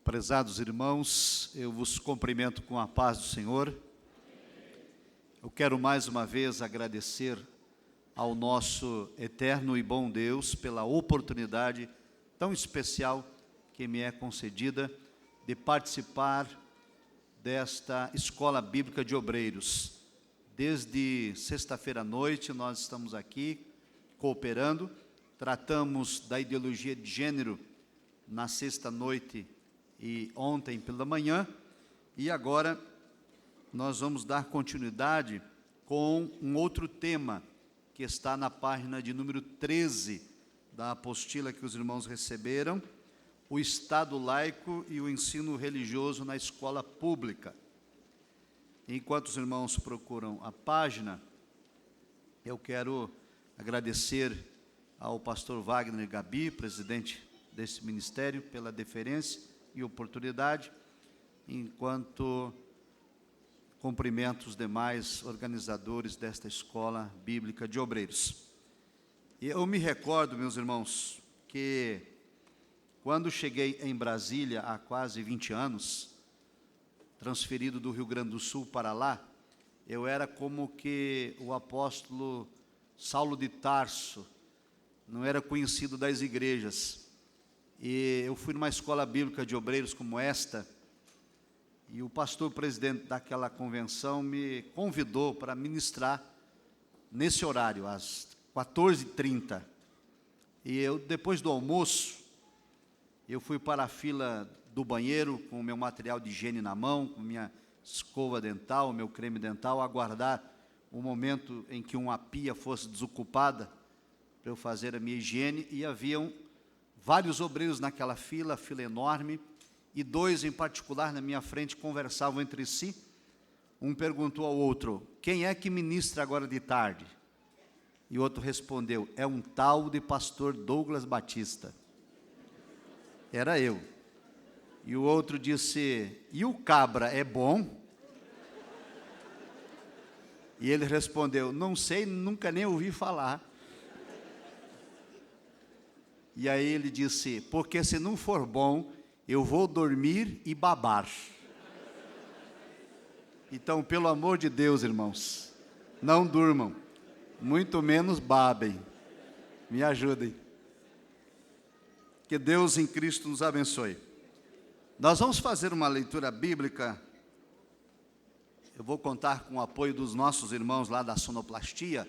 Prezados irmãos, eu vos cumprimento com a paz do Senhor. Eu quero mais uma vez agradecer ao nosso eterno e bom Deus pela oportunidade tão especial que me é concedida de participar desta Escola Bíblica de Obreiros. Desde sexta-feira à noite nós estamos aqui cooperando, tratamos da ideologia de gênero na sexta-noite e ontem pela manhã, e agora nós vamos dar continuidade com um outro tema que está na página de número 13 da apostila que os irmãos receberam, o Estado laico e o ensino religioso na escola pública. Enquanto os irmãos procuram a página, eu quero agradecer ao pastor Wagner Gabi, presidente desse ministério, pela deferência e oportunidade, enquanto cumprimento os demais organizadores desta Escola Bíblica de Obreiros. E eu me recordo, meus irmãos, que quando cheguei em Brasília há quase 20 anos, transferido do Rio Grande do Sul para lá, eu era como que o apóstolo Saulo de Tarso, não era conhecido das igrejas. E eu fui numa escola bíblica de obreiros como esta, e o pastor presidente daquela convenção me convidou para ministrar nesse horário, às 14h30. E eu, depois do almoço, eu fui para a fila do banheiro com o meu material de higiene na mão, com minha escova dental, meu creme dental, aguardar o momento em que uma pia fosse desocupada para eu fazer a minha higiene, e haviam vários obreiros naquela fila enorme, e dois em particular na minha frente conversavam entre si. Um perguntou ao outro: quem é que ministra agora de tarde? E o outro respondeu: é um tal de pastor Douglas Batista. Era eu. E o outro disse: e o cabra é bom? E ele respondeu: não sei, nunca nem ouvi falar. E aí ele disse: porque se não for bom, eu vou dormir e babar. Então, pelo amor de Deus, irmãos, não durmam, muito menos babem. Me ajudem. Que Deus em Cristo nos abençoe. Nós vamos fazer uma leitura bíblica. Eu vou contar com o apoio dos nossos irmãos lá da sonoplastia.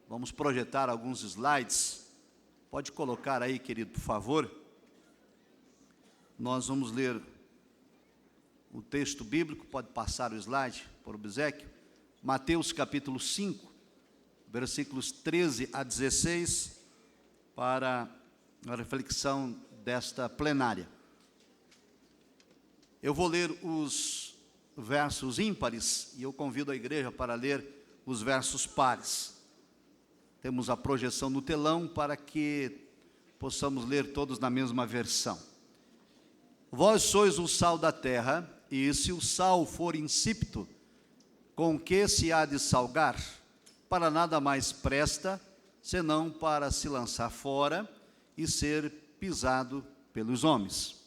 Vamos projetar alguns slides. Pode colocar aí, querido, por favor. Nós vamos ler o texto bíblico, pode passar o slide, por obséquio. Mateus capítulo 5, versículos 13 a 16, para a reflexão desta plenária. Eu vou ler os versos ímpares, e eu convido a igreja para ler os versos pares. Temos a projeção no telão para que possamos ler todos na mesma versão. Vós sois o sal da terra, e se o sal for insípido, com que se há de salgar? Para nada mais presta, senão para se lançar fora e ser pisado pelos homens.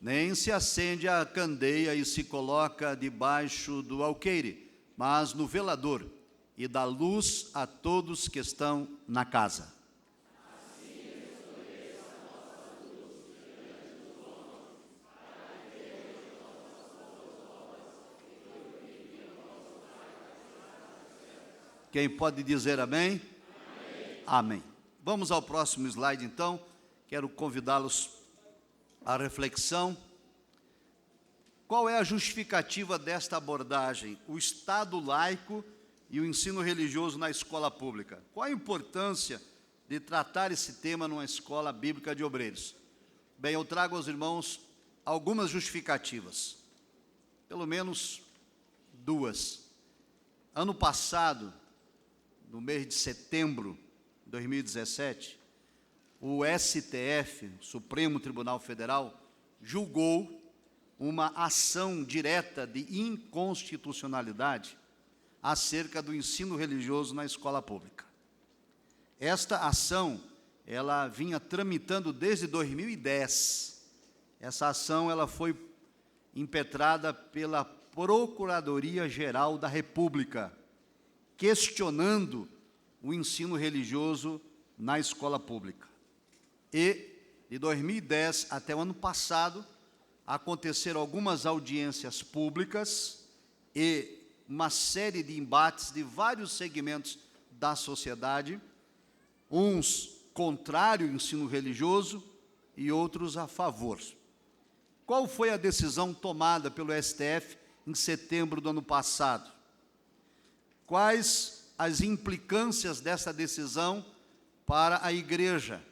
Nem se acende a candeia e se coloca debaixo do alqueire, mas no velador, e dá luz a todos que estão na casa. Quem pode dizer amém? Amém. Amém. Vamos ao próximo slide, então. Quero convidá-los à reflexão. Qual é a justificativa desta abordagem? O Estado laico e o ensino religioso na escola pública. Qual a importância de tratar esse tema numa escola bíblica de obreiros? Bem, eu trago aos irmãos algumas justificativas, pelo menos duas. Ano passado, no mês de setembro de 2017, o STF, Supremo Tribunal Federal, julgou uma ação direta de inconstitucionalidade acerca do ensino religioso na escola pública. Esta ação, ela vinha tramitando desde 2010. Essa ação, ela foi impetrada pela Procuradoria-Geral da República, questionando o ensino religioso na escola pública. E, de 2010 até o ano passado, aconteceram algumas audiências públicas e uma série de embates de vários segmentos da sociedade, uns contrários ao ensino religioso e outros a favor. Qual foi a decisão tomada pelo STF em setembro do ano passado? Quais as implicâncias dessa decisão para a igreja?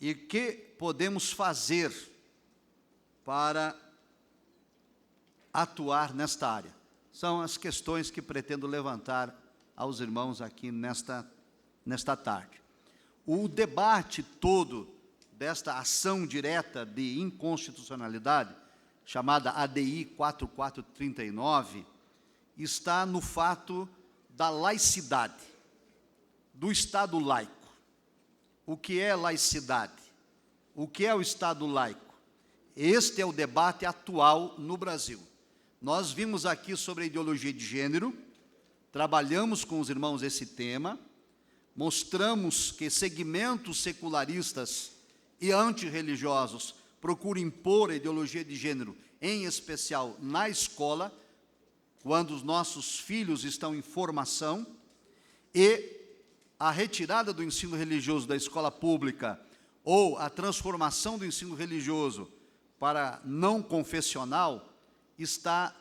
E o que podemos fazer para atuar nesta área? São as questões que pretendo levantar aos irmãos aqui nesta tarde. O debate todo desta ação direta de inconstitucionalidade, chamada ADI 4439, está no fato da laicidade, do Estado laico. O que é laicidade? O que é o Estado laico? Este é o debate atual no Brasil. Nós vimos aqui sobre a ideologia de gênero, trabalhamos com os irmãos esse tema, mostramos que segmentos secularistas e antirreligiosos procuram impor a ideologia de gênero, em especial na escola, quando os nossos filhos estão em formação, e a retirada do ensino religioso da escola pública ou a transformação do ensino religioso para não confessional está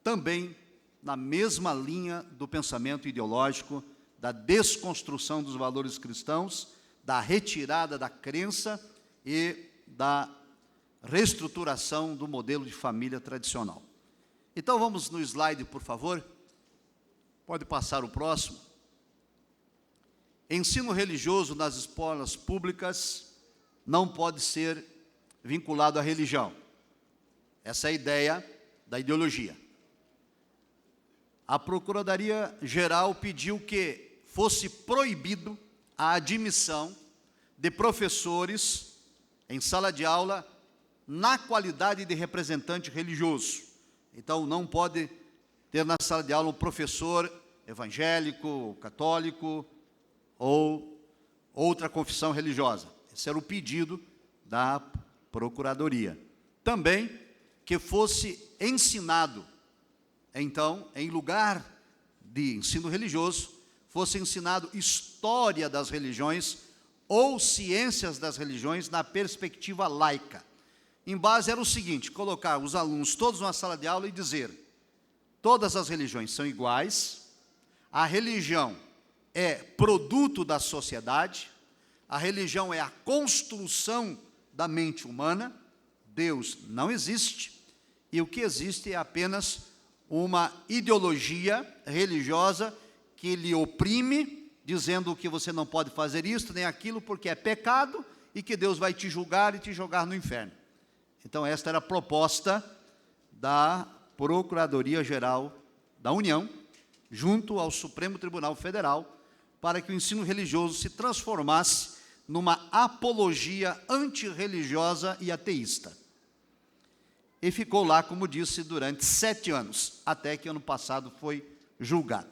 também na mesma linha do pensamento ideológico da desconstrução dos valores cristãos, da retirada da crença e da reestruturação do modelo de família tradicional. Então vamos no slide, por favor. Pode passar o próximo. Ensino religioso nas escolas públicas não pode ser vinculado à religião. Essa é a ideia da ideologia. A Procuradoria-Geral pediu que fosse proibido a admissão de professores em sala de aula na qualidade de representante religioso. Então, não pode ter na sala de aula um professor evangélico, católico ou outra confissão religiosa. Esse era o pedido da Procuradoria. Também que fosse ensinado, então, em lugar de ensino religioso, fosse ensinado história das religiões ou ciências das religiões na perspectiva laica. Em base era o seguinte: colocar os alunos todos numa sala de aula e dizer: todas as religiões são iguais, a religião é produto da sociedade, a religião é a construção da mente humana, Deus não existe, e o que existe é apenas uma ideologia religiosa que lhe oprime, dizendo que você não pode fazer isto nem aquilo porque é pecado e que Deus vai te julgar e te jogar no inferno. Então esta era a proposta da Procuradoria-Geral da União, junto ao Supremo Tribunal Federal, para que o ensino religioso se transformasse numa apologia antirreligiosa e ateísta. E ficou lá, como disse, durante 7 anos, até que ano passado foi julgado.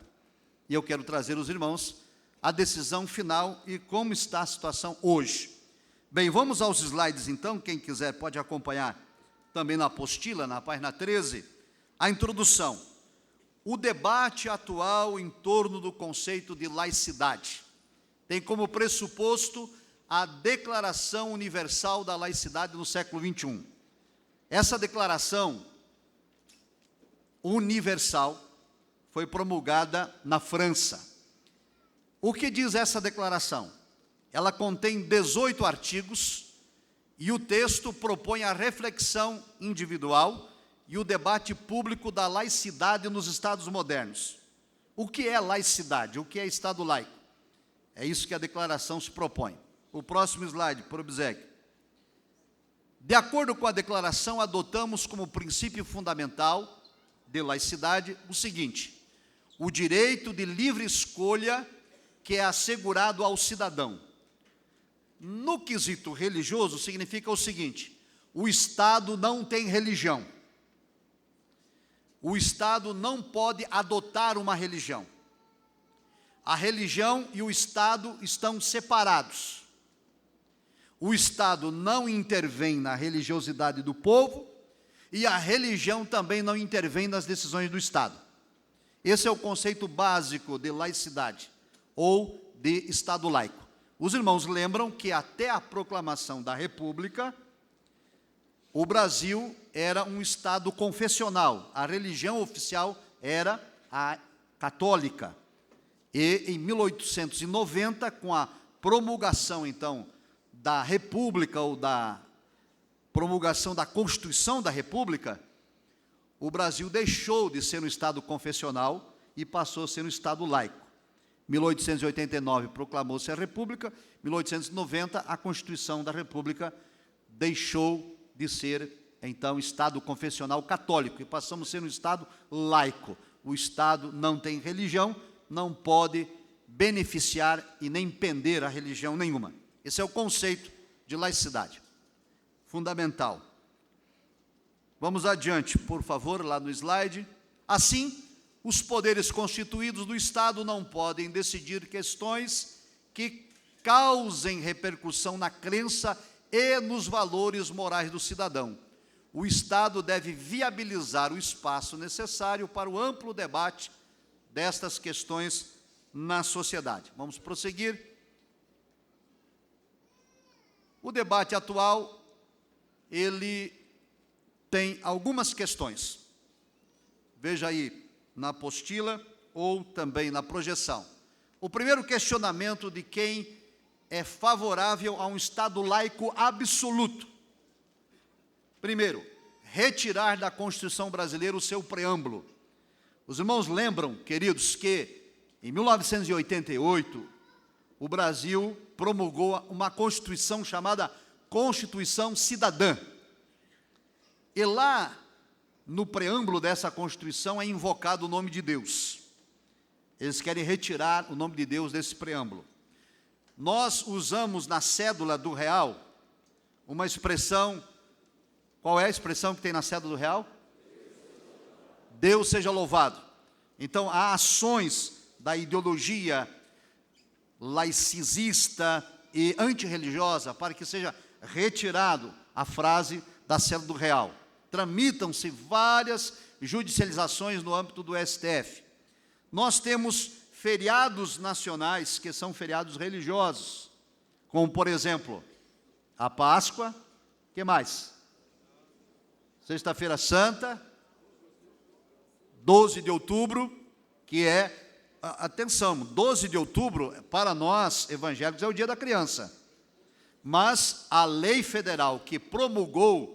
E eu quero trazer aos irmãos a decisão final e como está a situação hoje. Bem, vamos aos slides então, quem quiser pode acompanhar também na apostila, na página 13, a introdução. O debate atual em torno do conceito de laicidade tem como pressuposto a Declaração Universal da Laicidade no século XXI. Essa declaração universal foi promulgada na França. O que diz essa declaração? Ela contém 18 artigos e o texto propõe a reflexão individual e o debate público da laicidade nos Estados modernos. O que é laicidade? O que é Estado laico? É isso que a declaração se propõe. O próximo slide, por obséquio. De acordo com a declaração, adotamos como princípio fundamental de laicidade o seguinte: o direito de livre escolha que é assegurado ao cidadão. No quesito religioso, significa o seguinte: o Estado não tem religião. O Estado não pode adotar uma religião. A religião e o Estado estão separados. O Estado não intervém na religiosidade do povo e a religião também não intervém nas decisões do Estado. Esse é o conceito básico de laicidade ou de Estado laico. Os irmãos lembram que até a proclamação da República, o Brasil era um Estado confessional. A religião oficial era a católica. E em 1890, com a promulgação, então, da República, ou da promulgação da Constituição da República, o Brasil deixou de ser um Estado confessional e passou a ser um Estado laico. 1889 proclamou-se a República, 1890 a Constituição da República deixou de ser, então, Estado confessional católico, e passamos a ser um Estado laico. O Estado não tem religião, não pode beneficiar e nem pender a religião nenhuma. Esse é o conceito de laicidade, fundamental. Vamos adiante, por favor, lá no slide. Assim, os poderes constituídos do Estado não podem decidir questões que causem repercussão na crença e nos valores morais do cidadão. O Estado deve viabilizar o espaço necessário para o amplo debate destas questões na sociedade. Vamos prosseguir. O debate atual, ele tem algumas questões. Veja aí na apostila ou também na projeção. O primeiro questionamento de quem é favorável a um Estado laico absoluto. Primeiro, retirar da Constituição brasileira o seu preâmbulo. Os irmãos lembram, queridos, que em 1988, o Brasil promulgou uma Constituição chamada Constituição Cidadã. E lá, no preâmbulo dessa Constituição, é invocado o nome de Deus. Eles querem retirar o nome de Deus desse preâmbulo. Nós usamos na cédula do real uma expressão. Qual é a expressão que tem na cédula do real? Deus seja louvado. Então, há ações da ideologia laicizista e antirreligiosa para que seja retirado a frase da cédula do real. Tramitam-se várias judicializações no âmbito do STF. Nós temos feriados nacionais que são feriados religiosos, como, por exemplo, a Páscoa. O que mais? Sexta-feira Santa, 12 de outubro, que é, atenção, 12 de outubro, para nós evangélicos, é o dia da criança. Mas a lei federal que promulgou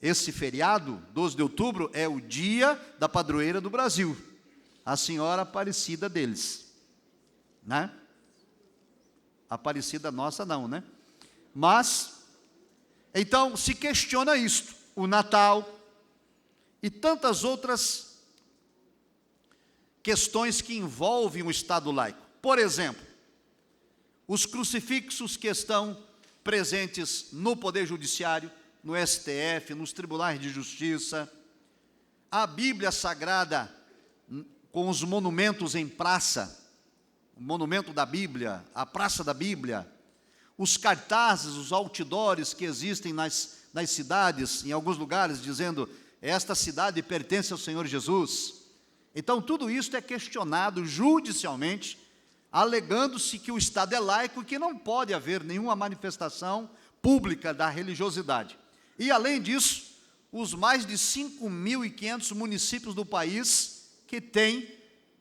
esse feriado, 12 de outubro, é o dia da padroeira do Brasil, a Senhora Aparecida deles, né? Aparecida nossa não, né? Mas, então, se questiona isto, o Natal e tantas outras questões que envolvem o Estado laico. Por exemplo, os crucifixos que estão presentes no Poder Judiciário, no STF, nos tribunais de justiça, a Bíblia Sagrada com os monumentos em praça, o monumento da Bíblia, a Praça da Bíblia, os cartazes, os outdoors que existem nas cidades, em alguns lugares, dizendo: esta cidade pertence ao Senhor Jesus. Então, tudo isso é questionado judicialmente, alegando-se que o Estado é laico e que não pode haver nenhuma manifestação pública da religiosidade. E, além disso, os mais de 5.500 municípios do país que têm,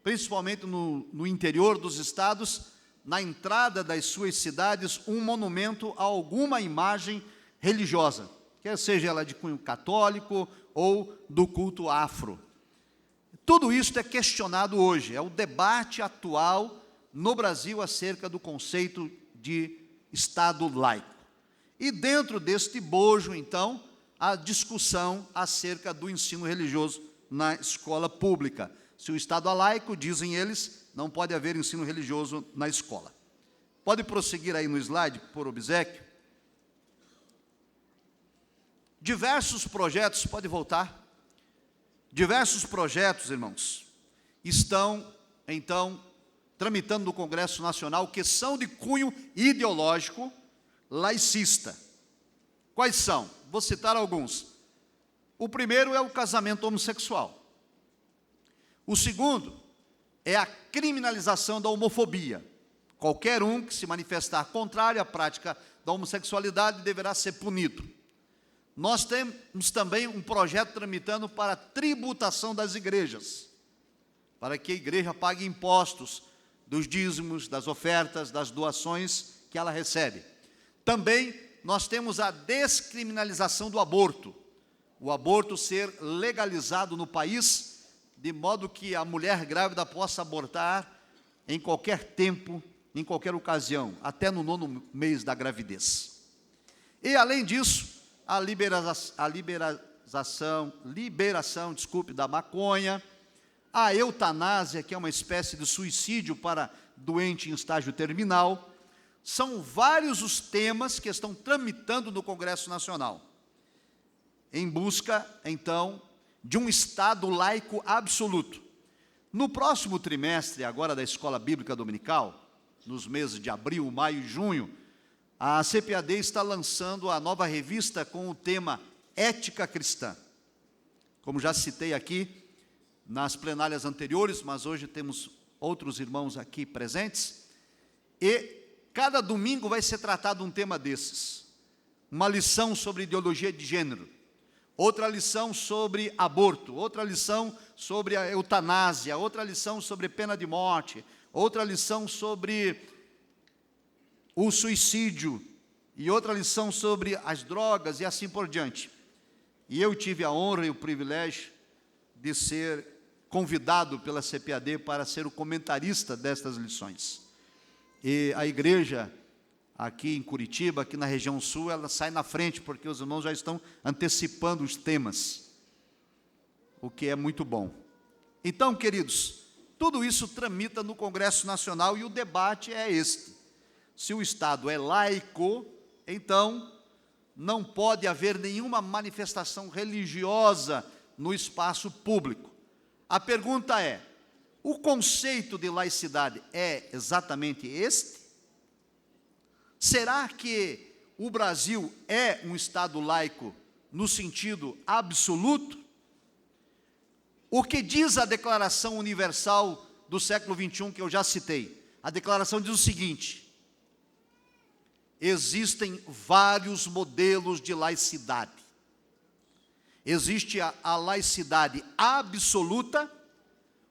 principalmente no interior dos estados, na entrada das suas cidades, um monumento a alguma imagem religiosa, quer seja ela de cunho católico ou do culto afro. Tudo isso é questionado hoje, é o debate atual no Brasil acerca do conceito de Estado laico. E dentro deste bojo, então, a discussão acerca do ensino religioso na escola pública. Se o Estado é laico, dizem eles, não pode haver ensino religioso na escola. Pode prosseguir aí no slide, por obséquio. Diversos projetos, pode voltar. Diversos projetos, irmãos, estão, então, tramitando no Congresso Nacional, que são de cunho ideológico laicista. Quais são? Vou citar alguns. O primeiro é o casamento homossexual. O segundo é a criminalização da homofobia. Qualquer um que se manifestar contrário à prática da homossexualidade deverá ser punido. Nós temos também um projeto tramitando para a tributação das igrejas, para que a igreja pague impostos dos dízimos, das ofertas, das doações que ela recebe. Também nós temos a descriminalização do aborto. O aborto ser legalizado no país, de modo que a mulher grávida possa abortar em qualquer tempo, em qualquer ocasião, até no 9º mês da gravidez. E, além disso, a liberação da maconha, a eutanásia, que é uma espécie de suicídio para doente em estágio terminal. São vários os temas que estão tramitando no Congresso Nacional, em busca, então, de um Estado laico absoluto. No próximo trimestre, agora da Escola Bíblica Dominical, nos meses de abril, maio e junho, a CPAD está lançando a nova revista com o tema Ética Cristã. Como já citei aqui nas plenárias anteriores, mas hoje temos outros irmãos aqui presentes, e cada domingo vai ser tratado um tema desses. Uma lição sobre ideologia de gênero, outra lição sobre aborto, outra lição sobre a eutanásia, outra lição sobre pena de morte, outra lição sobre o suicídio, e outra lição sobre as drogas, e assim por diante. E eu tive a honra e o privilégio de ser convidado pela CPAD para ser o comentarista destas lições. E a igreja aqui em Curitiba, aqui na região sul, ela sai na frente, porque os irmãos já estão antecipando os temas, o que é muito bom. Então, queridos, tudo isso tramita no Congresso Nacional, e o debate é este. Se o Estado é laico, então não pode haver nenhuma manifestação religiosa no espaço público. A pergunta é: o conceito de laicidade é exatamente este? Será que o Brasil é um Estado laico no sentido absoluto? O que diz a Declaração Universal do século XXI, que eu já citei? A declaração diz o seguinte: existem vários modelos de laicidade. Existe a laicidade absoluta,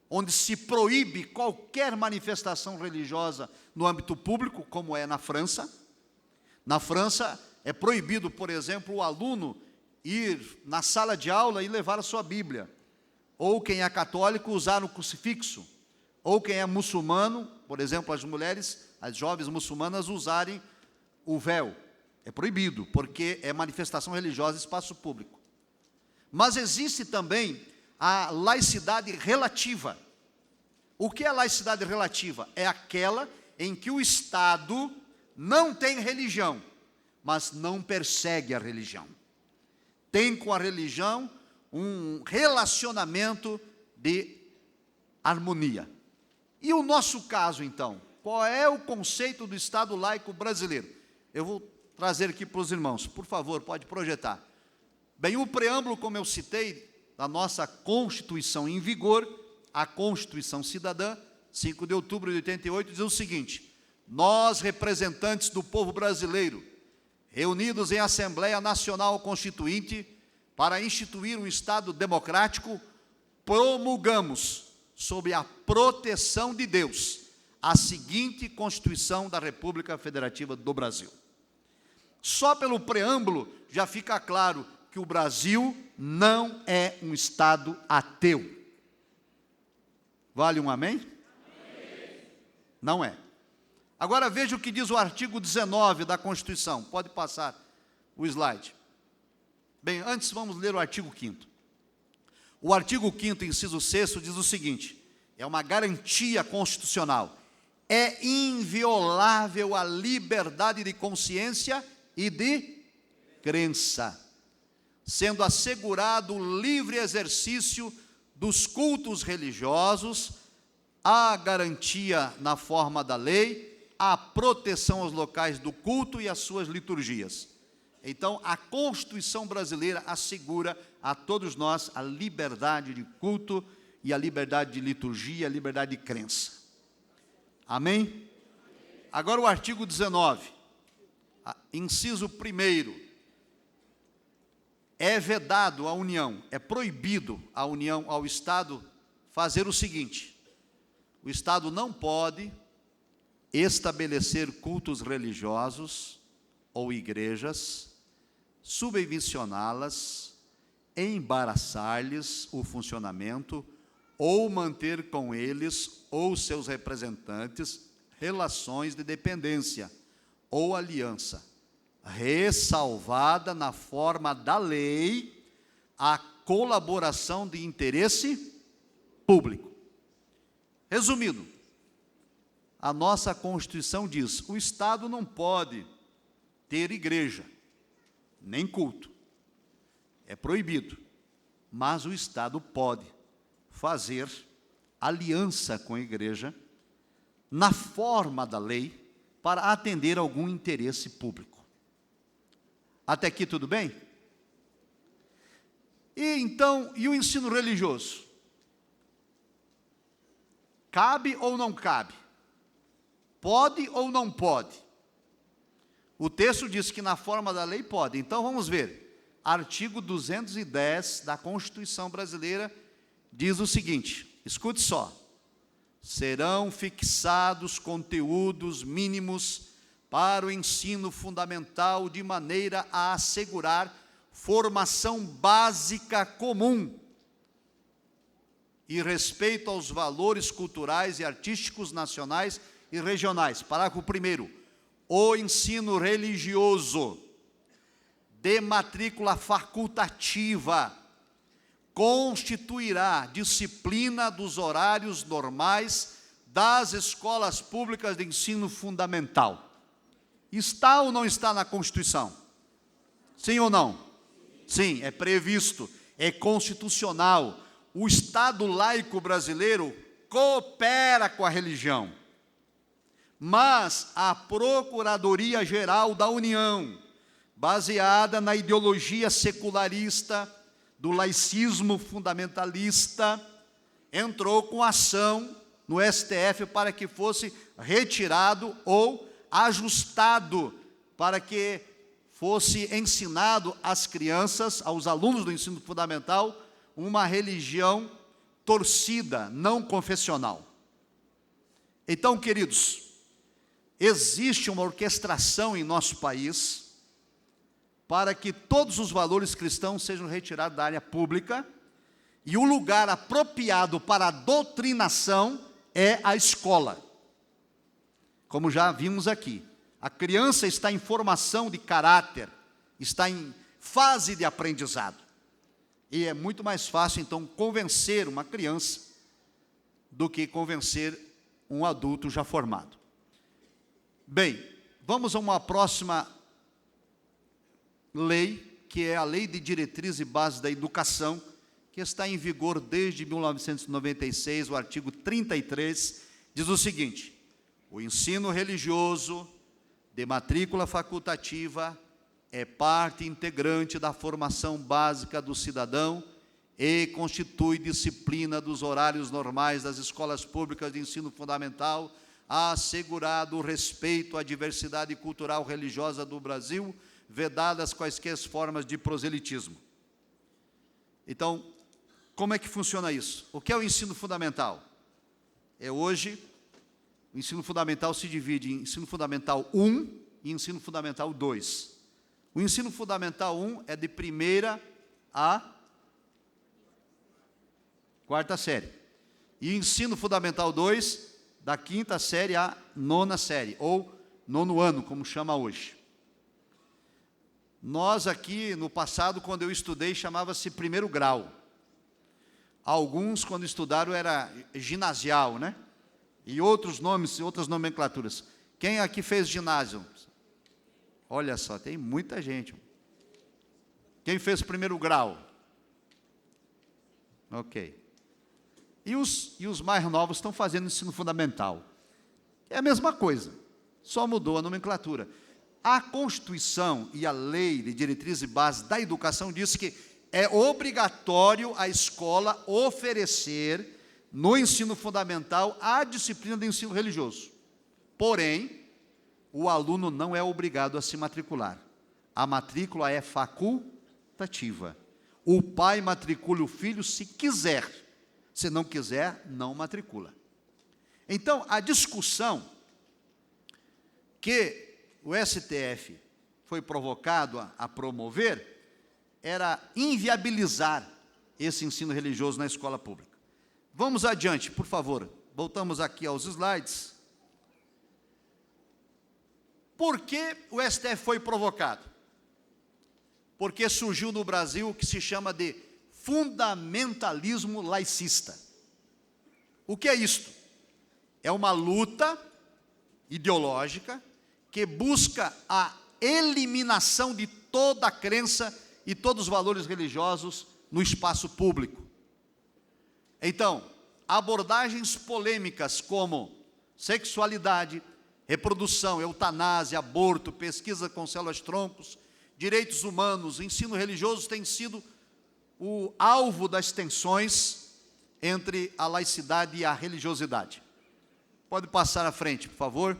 onde se proíbe qualquer manifestação religiosa no âmbito público, como é na França. Na França é proibido, por exemplo, o aluno ir na sala de aula e levar a sua Bíblia, ou quem é católico usar o crucifixo, ou quem é muçulmano, por exemplo, as mulheres, as jovens muçulmanas usarem o véu. É proibido, porque é manifestação religiosa em espaço público. Mas existe também a laicidade relativa. O que é a laicidade relativa? É aquela em que o Estado não tem religião, mas não persegue a religião. Tem com a religião um relacionamento de harmonia. E o nosso caso, então? Qual é o conceito do Estado laico brasileiro? Eu vou trazer aqui para os irmãos. Por favor, pode projetar. Bem, o preâmbulo, como eu citei, da nossa Constituição em vigor, a Constituição Cidadã, 5 de outubro de 88, diz o seguinte: nós, representantes do povo brasileiro, reunidos em Assembleia Nacional Constituinte, para instituir um Estado democrático, promulgamos, sob a proteção de Deus, a seguinte Constituição da República Federativa do Brasil. Só pelo preâmbulo já fica claro que o Brasil não é um Estado ateu. Vale um amém? Amém. Não é. Agora veja o que diz o artigo 19 da Constituição. Pode passar o slide. Bem, antes vamos ler o artigo 5º. O artigo 5º, inciso 6º, diz o seguinte: é uma garantia constitucional. É inviolável a liberdade de consciência e de crença, sendo assegurado o livre exercício dos cultos religiosos, a garantia na forma da lei, a proteção aos locais do culto e às suas liturgias. Então, a Constituição brasileira assegura a todos nós a liberdade de culto e a liberdade de liturgia, a liberdade de crença. Amém? Agora o artigo 19, inciso 1º. É vedado à União, é proibido à União, ao Estado, fazer o seguinte: o Estado não pode estabelecer cultos religiosos ou igrejas, subvencioná-las, embaraçar-lhes o funcionamento ou manter com eles ou seus representantes relações de dependência ou aliança, ressalvada na forma da lei a colaboração de interesse público. Resumindo, a nossa Constituição diz: o Estado não pode ter igreja, nem culto, é proibido, mas o Estado pode fazer aliança com a igreja na forma da lei para atender algum interesse público. Até aqui tudo bem? E então, e o ensino religioso? Cabe ou não cabe? Pode ou não pode? O texto diz que na forma da lei pode. Então vamos ver. Artigo 210 da Constituição Brasileira diz o seguinte, escute só: serão fixados conteúdos mínimos para o ensino fundamental de maneira a assegurar formação básica comum e respeito aos valores culturais e artísticos nacionais e regionais. Parágrafo 1º. O ensino religioso de matrícula facultativa constituirá disciplina dos horários normais das escolas públicas de ensino fundamental. Está ou não está na Constituição? Sim ou não? Sim, é previsto, é constitucional. O Estado laico brasileiro coopera com a religião, mas a Procuradoria-Geral da União, baseada na ideologia secularista, do laicismo fundamentalista, entrou com ação no STF para que fosse retirado ou ajustado, para que fosse ensinado às crianças, aos alunos do ensino fundamental, uma religião torcida, não confessional. Então, queridos, existe uma orquestração em nosso país para que todos os valores cristãos sejam retirados da área pública, e o lugar apropriado para a doutrinação é a escola. Como já vimos aqui, a criança está em formação de caráter, está em fase de aprendizado, e é muito mais fácil, então, convencer uma criança do que convencer um adulto já formado. Bem, vamos a uma próxima lei, que é a Lei de Diretrizes e Bases da Educação, que está em vigor desde 1996, o artigo 33, diz o seguinte: o ensino religioso de matrícula facultativa é parte integrante da formação básica do cidadão e constitui disciplina dos horários normais das escolas públicas de ensino fundamental, assegurado o respeito à diversidade cultural religiosa do Brasil, vedadas quaisquer formas de proselitismo. Então, como é que funciona isso? O que é o ensino fundamental? Hoje, o ensino fundamental se divide em ensino fundamental 1 e ensino fundamental 2. O ensino fundamental 1 é de 1ª a 4ª série. E o ensino fundamental 2, da 5ª série à 9ª série, ou 9º ano, como chama hoje. Nós aqui, no passado, quando eu estudei, chamava-se 1º grau. Alguns, quando estudaram, era ginasial, né? E outros nomes, outras nomenclaturas. Quem aqui fez ginásio? Olha só, tem muita gente. Quem fez primeiro grau? Ok. E os mais novos estão fazendo ensino fundamental. É a mesma coisa, só mudou a nomenclatura. A Constituição e a Lei de Diretrizes e Bases da Educação diz que é obrigatório a escola oferecer no ensino fundamental a disciplina de ensino religioso. Porém, o aluno não é obrigado a se matricular. A matrícula é facultativa. O pai matricula o filho se quiser. Se não quiser, não matricula. Então, a discussão que o STF foi provocado a promover era inviabilizar esse ensino religioso na escola pública. Vamos adiante, por favor. Voltamos aqui aos slides. Por que o STF foi provocado? Porque surgiu no Brasil o que se chama de fundamentalismo laicista. O que é isto? É uma luta ideológica que busca a eliminação de toda a crença e todos os valores religiosos no espaço público. Então, abordagens polêmicas como sexualidade, reprodução, eutanásia, aborto, pesquisa com células-troncos, direitos humanos, ensino religioso tem sido o alvo das tensões entre a laicidade e a religiosidade. Pode passar à frente, por favor.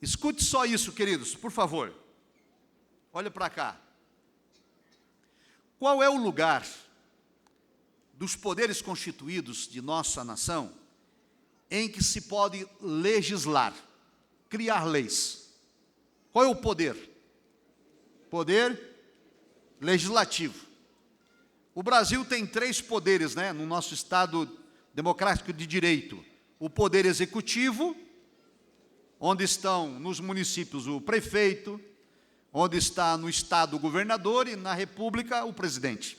Escute só isso, queridos, por favor. Olha para cá. Qual é o lugar dos poderes constituídos de nossa nação em que se pode legislar, criar leis? Qual é o poder? Poder legislativo. O Brasil tem 3 poderes, né, no nosso Estado democrático de direito. O poder executivo, onde estão nos municípios o prefeito, onde está no Estado o governador e na República o presidente.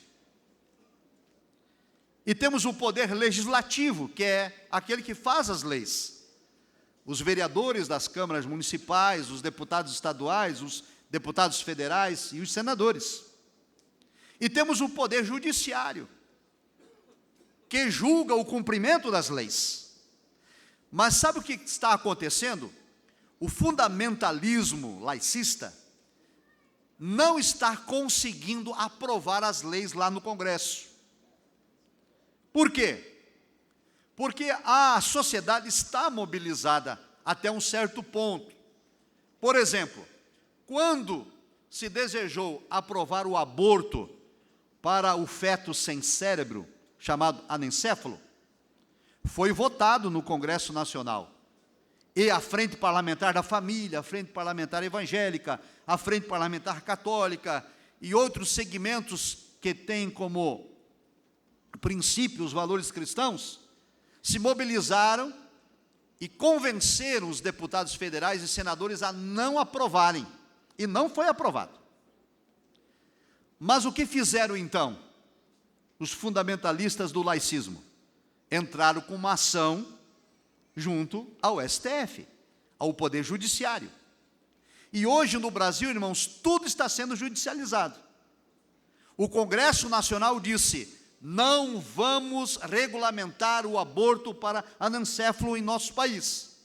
E temos o poder legislativo, que é aquele que faz as leis. Os vereadores das câmaras municipais, os deputados estaduais, os deputados federais e os senadores. E temos o poder judiciário, que julga o cumprimento das leis. Mas sabe o que está acontecendo? O fundamentalismo laicista não está conseguindo aprovar as leis lá no Congresso. Por quê? Porque a sociedade está mobilizada até um certo ponto. Por exemplo, quando se desejou aprovar o aborto para o feto sem cérebro, chamado anencéfalo, foi votado no Congresso Nacional. E a Frente Parlamentar da Família, a Frente Parlamentar Evangélica, a Frente Parlamentar Católica e outros segmentos que têm como princípio os valores cristãos, se mobilizaram e convenceram os deputados federais e senadores a não aprovarem. E não foi aprovado. Mas o que fizeram então? Os fundamentalistas do laicismo entraram com uma ação junto ao STF, ao Poder Judiciário. E hoje no Brasil, irmãos, tudo está sendo judicializado. O Congresso Nacional disse: não vamos regulamentar o aborto para anencéfalo em nosso país.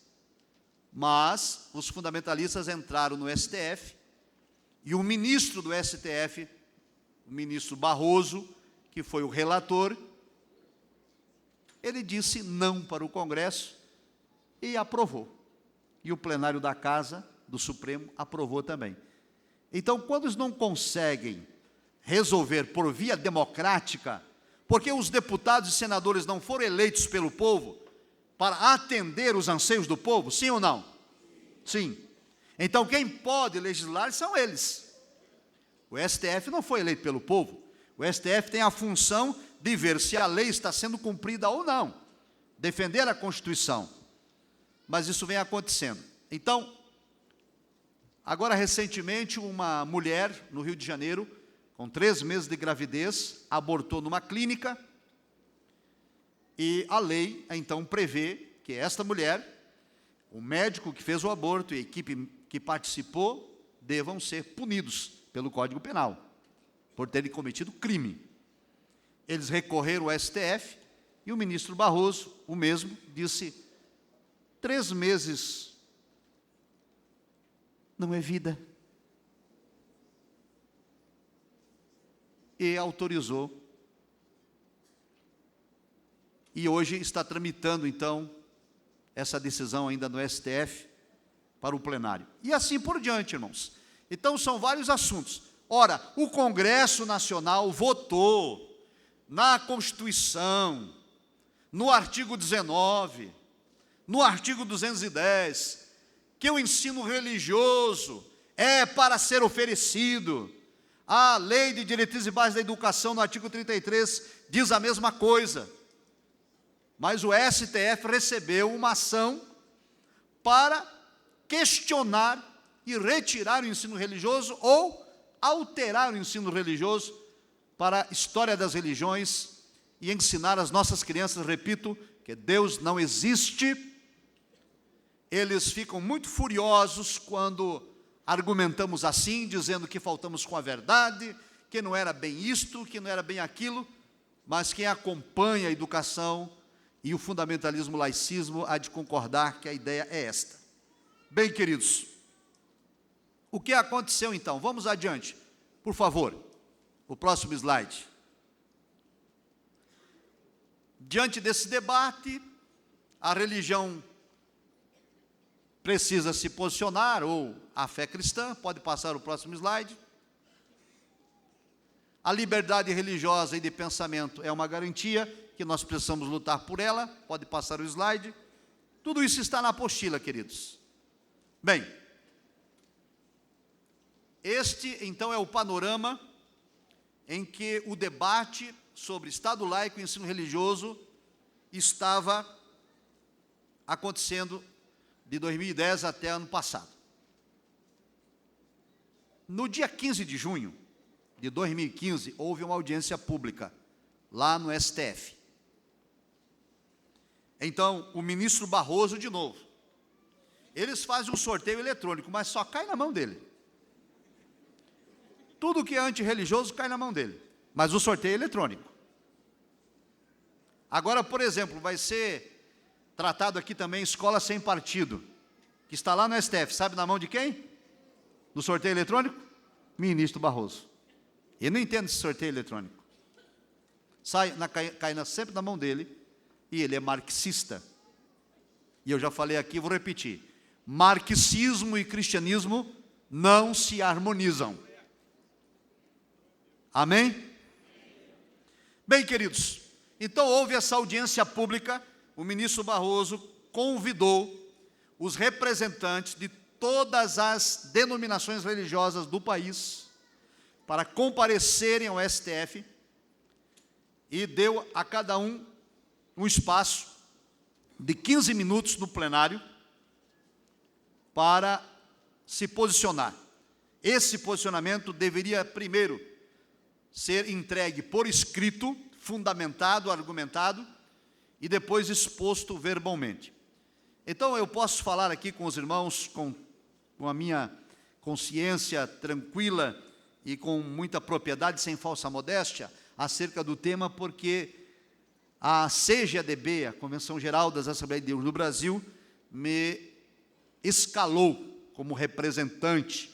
Mas os fundamentalistas entraram no STF e o ministro do STF, o ministro Barroso, que foi o relator, ele disse não para o Congresso e aprovou. E o plenário da Casa, do Supremo, aprovou também. Então, quando eles não conseguem resolver por via democrática, porque os deputados e senadores não foram eleitos pelo povo para atender os anseios do povo, sim ou não? Sim. Então, quem pode legislar são eles. O STF não foi eleito pelo povo. O STF tem a função de ver se a lei está sendo cumprida ou não, defender a Constituição. Mas isso vem acontecendo. Então, agora recentemente, uma mulher no Rio de Janeiro com 3 meses de gravidez, abortou numa clínica, e a lei, então, prevê que esta mulher, o médico que fez o aborto e a equipe que participou, devam ser punidos pelo Código Penal, por terem cometido crime. Eles recorreram ao STF, e o ministro Barroso, o mesmo, disse: 3 meses não é vida. E autorizou. E hoje está tramitando, então, essa decisão ainda no STF para o plenário. E assim por diante, irmãos. Então, são vários assuntos. Ora, o Congresso Nacional votou na Constituição, no artigo 19, no artigo 210, que o ensino religioso é para ser oferecido. A Lei de Diretrizes e Bases da Educação, no artigo 33, diz a mesma coisa. Mas o STF recebeu uma ação para questionar e retirar o ensino religioso ou alterar o ensino religioso para a história das religiões e ensinar às nossas crianças, repito, que Deus não existe. Eles ficam muito furiosos quando argumentamos assim, dizendo que faltamos com a verdade, que não era bem isto, que não era bem aquilo, mas quem acompanha a educação e o fundamentalismo laicismo há de concordar que a ideia é esta. Bem, queridos, o que aconteceu então? Vamos adiante, por favor, o próximo slide. Diante desse debate, a religião precisa se posicionar, ou a fé cristã, pode passar o próximo slide. A liberdade religiosa e de pensamento é uma garantia que nós precisamos lutar por ela, pode passar o slide. Tudo isso está na apostila, queridos. Bem, este então é o panorama em que o debate sobre Estado laico e ensino religioso estava acontecendo de 2010 até ano passado. No dia 15 de junho de 2015, houve uma audiência pública lá no STF. Então, o ministro Barroso, de novo, eles fazem um sorteio eletrônico, mas só cai na mão dele. Tudo que é antirreligioso cai na mão dele, mas o sorteio é eletrônico. Agora, por exemplo, vai ser tratado aqui também escola sem partido, que está lá no STF, sabe na mão de quem? No sorteio eletrônico? Ministro Barroso. Eu não entendo esse sorteio eletrônico. Cai sempre na mão dele, e ele é marxista. E eu já falei aqui, vou repetir. Marxismo e cristianismo não se harmonizam. Amém? Bem, queridos, então houve essa audiência pública, o ministro Barroso convidou os representantes de todas as denominações religiosas do país para comparecerem ao STF e deu a cada um um espaço de 15 minutos no plenário para se posicionar. Esse posicionamento deveria, primeiro, ser entregue por escrito, fundamentado, argumentado, e depois exposto verbalmente. Então, eu posso falar aqui com os irmãos, com a minha consciência tranquila e com muita propriedade, sem falsa modéstia, acerca do tema, porque a CGADB, a Convenção Geral das Assembleias de Deus do Brasil, me escalou como representante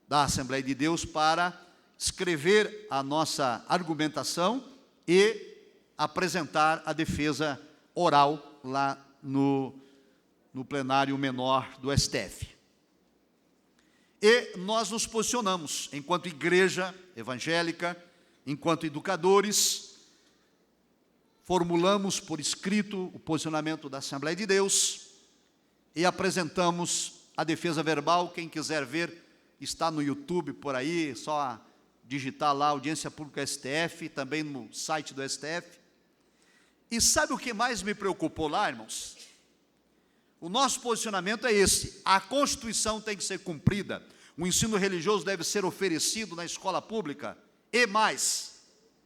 da Assembleia de Deus para escrever a nossa argumentação e apresentar a defesa oral lá no plenário menor do STF. E nós nos posicionamos, enquanto igreja evangélica, enquanto educadores, formulamos por escrito o posicionamento da Assembleia de Deus e apresentamos a defesa verbal. Quem quiser ver, está no YouTube por aí, só digitar lá Audiência Pública STF, também no site do STF. E sabe o que mais me preocupou lá, irmãos? O nosso posicionamento é esse: a Constituição tem que ser cumprida, o ensino religioso deve ser oferecido na escola pública, E mais,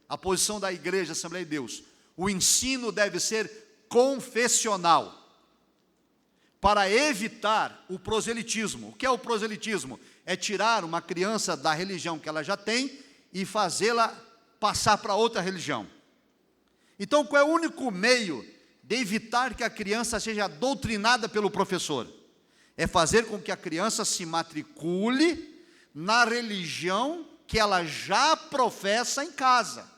a posição da igreja Assembleia de Deus, o ensino deve ser confessional, para evitar o proselitismo. O que é o proselitismo? É tirar uma criança da religião que ela já tem e fazê-la passar para outra religião. Então, qual é o único meio de evitar que a criança seja doutrinada pelo professor? É fazer com que a criança se matricule na religião que ela já professa em casa.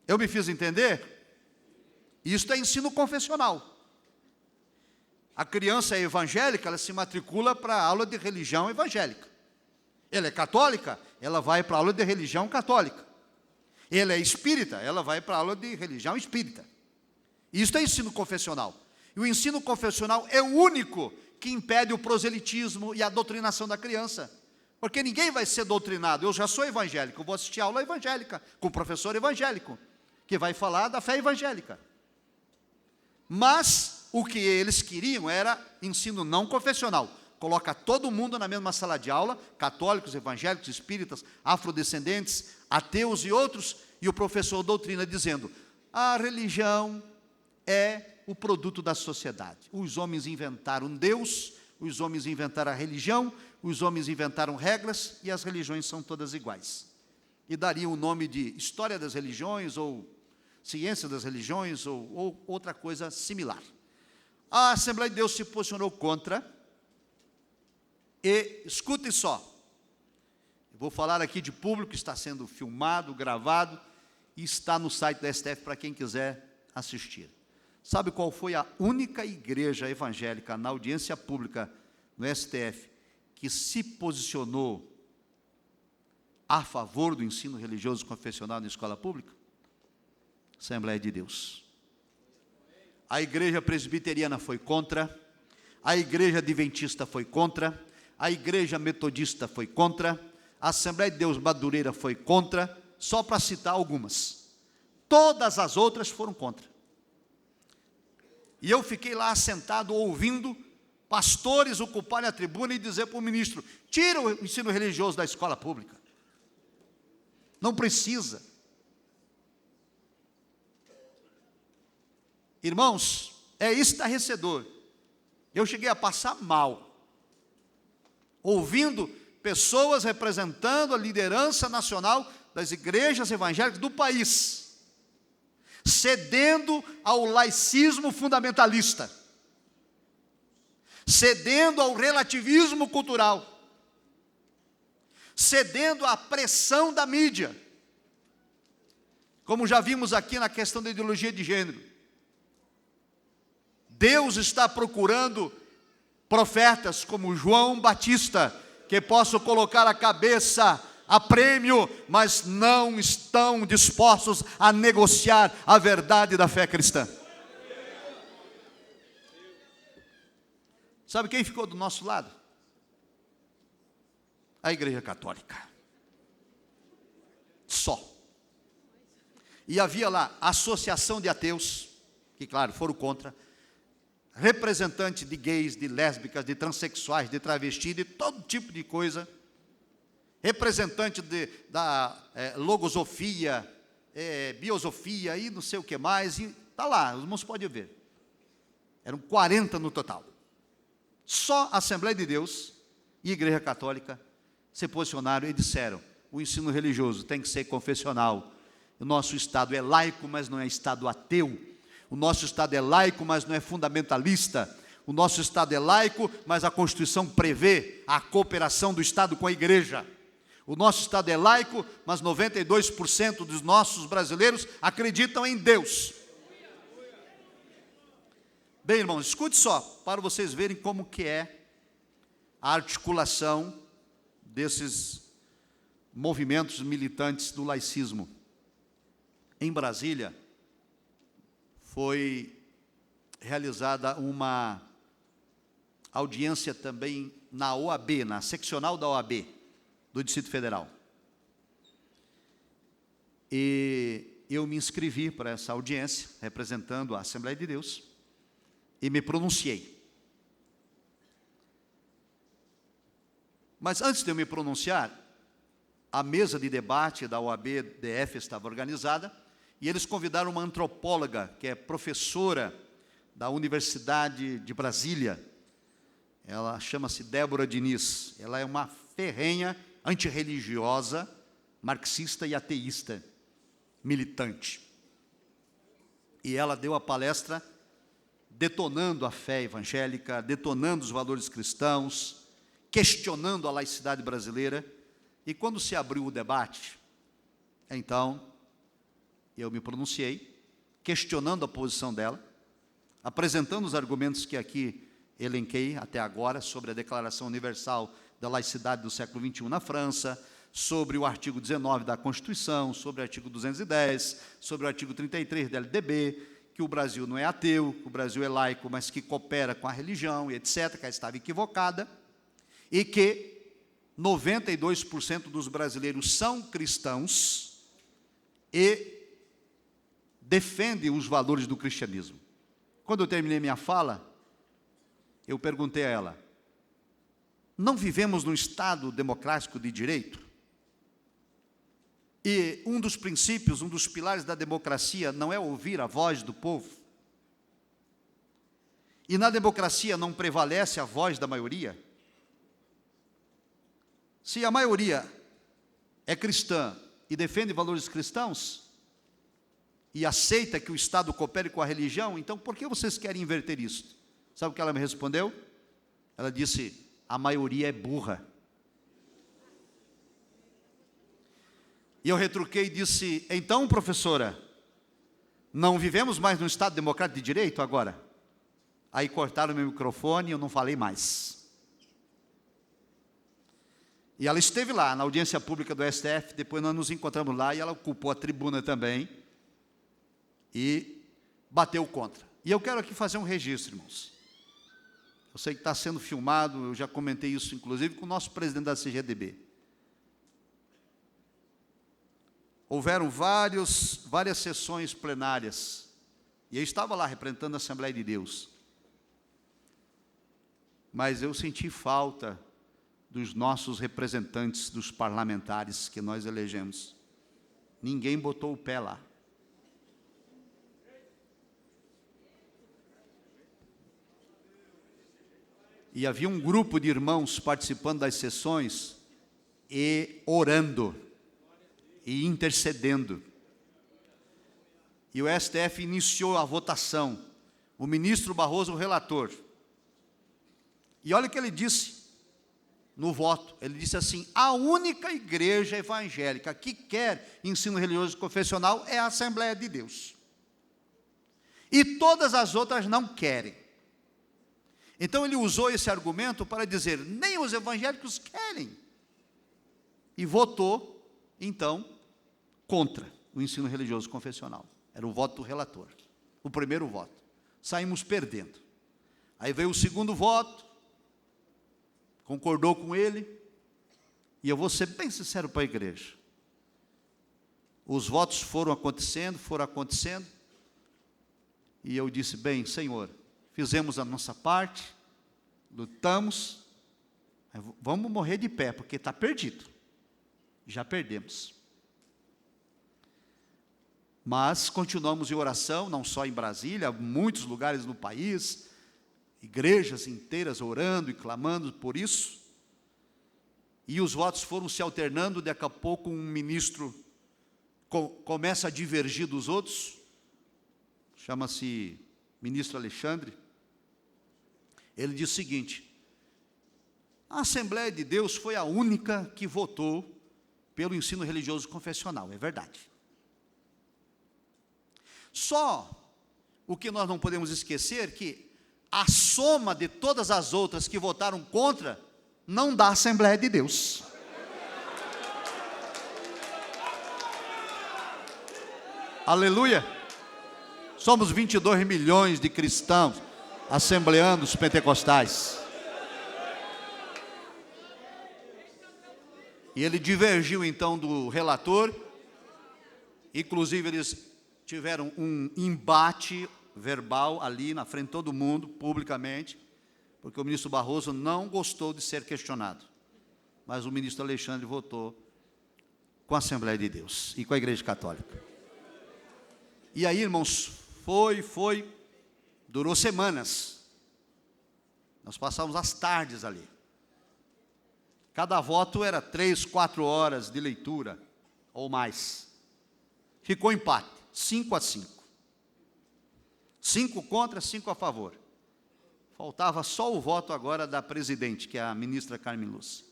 Eu me fiz entender? Isso é ensino confessional. A criança é evangélica, ela se matricula para a aula de religião evangélica. Ela é católica, ela vai para a aula de religião católica. Ela é espírita, ela vai para a aula de religião espírita. Isso é ensino confessional. E o ensino confessional é o único que impede o proselitismo e a doutrinação da criança. Porque ninguém vai ser doutrinado. Eu já sou evangélico, eu vou assistir aula evangélica, com o professor evangélico, que vai falar da fé evangélica. Mas o que eles queriam era ensino não confessional. Coloca todo mundo na mesma sala de aula, católicos, evangélicos, espíritas, afrodescendentes, ateus e outros, e o professor doutrina dizendo: a religião é o produto da sociedade. Os homens inventaram Deus, os homens inventaram a religião, os homens inventaram regras, e as religiões são todas iguais. E daria o nome de história das religiões, ou ciência das religiões, ou outra coisa similar. A Assembleia de Deus se posicionou contra, e escutem só, eu vou falar aqui de público, está sendo filmado, gravado, e está no site da STF para quem quiser assistir. Sabe qual foi a única igreja evangélica na audiência pública no STF que se posicionou a favor do ensino religioso confessional na escola pública? Assembleia de Deus. A igreja presbiteriana foi contra, a igreja adventista foi contra, a igreja metodista foi contra, a Assembleia de Deus Madureira foi contra, só para citar algumas. Todas as outras foram contra. E eu fiquei lá sentado ouvindo pastores ocuparem a tribuna e dizer para o ministro: tira o ensino religioso da escola pública. Não precisa. Irmãos, é estarrecedor. Eu cheguei a passar mal, ouvindo pessoas representando a liderança nacional das igrejas evangélicas do país, cedendo ao laicismo fundamentalista, cedendo ao relativismo cultural, cedendo à pressão da mídia, como já vimos aqui na questão da ideologia de gênero. Deus está procurando profetas como João Batista, que possam colocar a cabeça a prêmio, mas não estão dispostos a negociar a verdade da fé cristã. Sabe quem ficou do nosso lado? A Igreja Católica. Só. E havia lá a Associação de Ateus, que claro, foram contra, representante de gays, de lésbicas, de transexuais, de travestis, de todo tipo de coisa, representante da logosofia, biosofia e não sei o que mais, e está lá, os irmãos podem ver. Eram 40 no total. Só a Assembleia de Deus e a Igreja Católica se posicionaram e disseram: o ensino religioso tem que ser confessional. O nosso Estado é laico, mas não é Estado ateu. O nosso Estado é laico, mas não é fundamentalista. O nosso Estado é laico, mas a Constituição prevê a cooperação do Estado com a Igreja. O nosso Estado é laico, mas 92% dos nossos brasileiros acreditam em Deus. Bem, irmãos, escute só, para vocês verem como que é a articulação desses movimentos militantes do laicismo. Em Brasília, foi realizada uma audiência também na OAB, na seccional da OAB, do Distrito Federal. E eu me inscrevi para essa audiência, representando a Assembleia de Deus, e me pronunciei. Mas antes de eu me pronunciar, a mesa de debate da OAB-DF estava organizada, e eles convidaram uma antropóloga, que é professora da Universidade de Brasília. Ela chama-se Débora Diniz. Ela é uma ferrenha antirreligiosa, marxista e ateísta, militante. E ela deu a palestra detonando a fé evangélica, detonando os valores cristãos, questionando a laicidade brasileira. E quando se abriu o debate, então, eu me pronunciei, questionando a posição dela, apresentando os argumentos que aqui elenquei até agora, sobre a Declaração Universal da Laicidade do século XXI na França, sobre o artigo 19 da Constituição, sobre o artigo 210, sobre o artigo 33 da LDB, que o Brasil não é ateu, que o Brasil é laico, mas que coopera com a religião, etc., que ela estava equivocada, e que 92% dos brasileiros são cristãos e defendem os valores do cristianismo. Quando eu terminei minha fala, eu perguntei a ela: não vivemos num Estado democrático de direito? E um dos princípios, um dos pilares da democracia não é ouvir a voz do povo? E na democracia não prevalece a voz da maioria? Se a maioria é cristã e defende valores cristãos, e aceita que o Estado coopere com a religião, então por que vocês querem inverter isso? Sabe o que ela me respondeu? Ela disse: a maioria é burra. E eu retruquei e disse: então, professora, não vivemos mais num Estado democrático de direito agora? Aí cortaram meu microfone e eu não falei mais. E ela esteve lá, na audiência pública do STF, depois nós nos encontramos lá, e ela ocupou a tribuna também, e bateu contra. E eu quero aqui fazer um registro, irmãos. Eu sei que está sendo filmado, eu já comentei isso, inclusive, com o nosso presidente da CGDB. Houveram várias sessões plenárias, e eu estava lá representando a Assembleia de Deus. Mas eu senti falta dos nossos representantes, dos parlamentares que nós elegemos. Ninguém botou o pé lá. E havia um grupo de irmãos participando das sessões e orando e intercedendo. E o STF iniciou a votação. O ministro Barroso, o relator. E olha o que ele disse no voto. Ele disse assim: a única igreja evangélica que quer ensino religioso confessional é a Assembleia de Deus. E todas as outras não querem. Então ele usou esse argumento para dizer: nem os evangélicos querem. E votou, então, contra o ensino religioso confessional. Era o voto do relator. O primeiro voto. Saímos perdendo. Aí veio o segundo voto, concordou com ele, e eu vou ser bem sincero para a igreja. Os votos foram acontecendo, e eu disse: bem, Senhor, fizemos a nossa parte, lutamos, vamos morrer de pé, porque está perdido, já perdemos. Mas continuamos em oração, não só em Brasília, muitos lugares no país, igrejas inteiras orando e clamando por isso, e os votos foram se alternando. Daqui a pouco um ministro começa a divergir dos outros, chama-se ministro Alexandre. Ele diz o seguinte: a Assembleia de Deus foi a única que votou pelo ensino religioso confessional, é verdade. Só o que nós não podemos esquecer, que a soma de todas as outras que votaram contra não dá Assembleia de Deus. Aleluia! Somos 22 milhões de cristãos, assembleanos pentecostais. E ele divergiu então do relator, inclusive eles tiveram um embate verbal ali na frente de todo mundo, publicamente, porque o ministro Barroso não gostou de ser questionado. Mas o ministro Alexandre votou com a Assembleia de Deus e com a Igreja Católica. E aí, irmãos, durou semanas. Nós passávamos as tardes ali. Cada voto era 3, 4 horas de leitura, ou mais. Ficou empate, 5-5. 5 contra, 5 a favor. Faltava só o voto agora da presidente, que é a ministra Carmen Lúcia.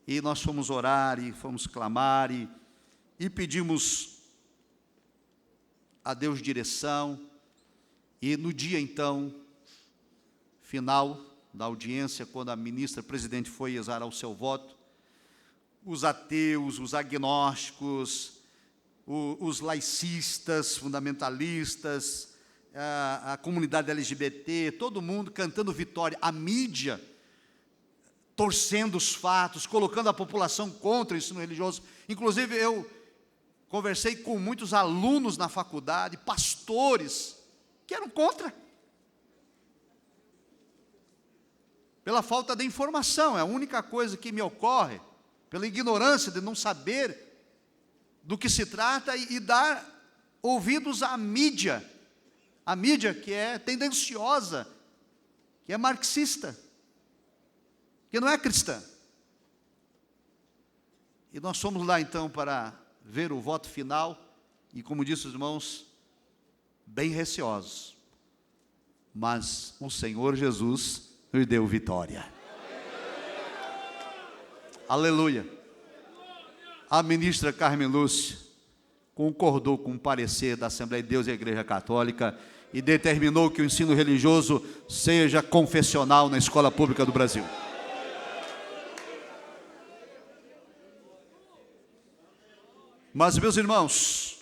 E nós fomos orar, e fomos clamar, e pedimos a Deus direção. E no dia, então, final da audiência, quando a ministra presidente foi exarar o seu voto, os ateus, os agnósticos, os laicistas, fundamentalistas, a comunidade LGBT, todo mundo cantando vitória, a mídia torcendo os fatos, colocando a população contra o ensino religioso. Inclusive, eu conversei com muitos alunos na faculdade, pastores, que eram contra. Pela falta de informação, é a única coisa que me ocorre, pela ignorância de não saber do que se trata e dar ouvidos à mídia. A mídia que é tendenciosa, que é marxista, que não é cristã. E nós fomos lá então para ver o voto final, e como disse os irmãos, bem receosos. Mas o Senhor Jesus nos deu vitória. Aleluia. A ministra Carmen Lúcia concordou com o parecer da Assembleia de Deus e a Igreja Católica e determinou que o ensino religioso seja confessional na escola pública do Brasil. Mas, meus irmãos,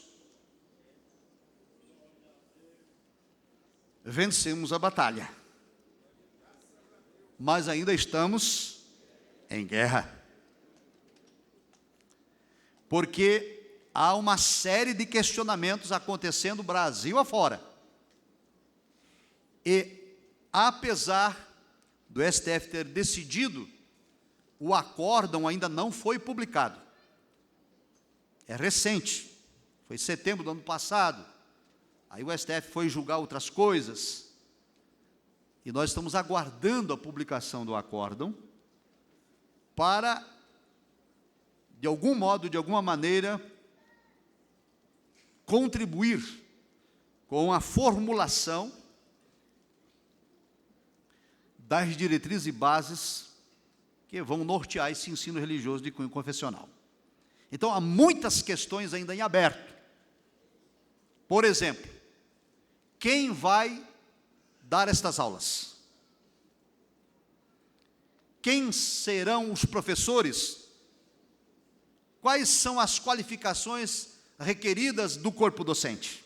vencemos a batalha, mas ainda estamos em guerra. Porque há uma série de questionamentos acontecendo Brasil afora. E, apesar do STF ter decidido, o acórdão ainda não foi publicado. É recente, foi em setembro do ano passado. Aí o STF foi julgar outras coisas. E nós estamos aguardando a publicação do acórdão para, de algum modo, de alguma maneira, contribuir com a formulação das diretrizes e bases que vão nortear esse ensino religioso de cunho confessional. Então, há muitas questões ainda em aberto. Por exemplo, quem vai dar estas aulas? Quem serão os professores? Quais são as qualificações requeridas do corpo docente?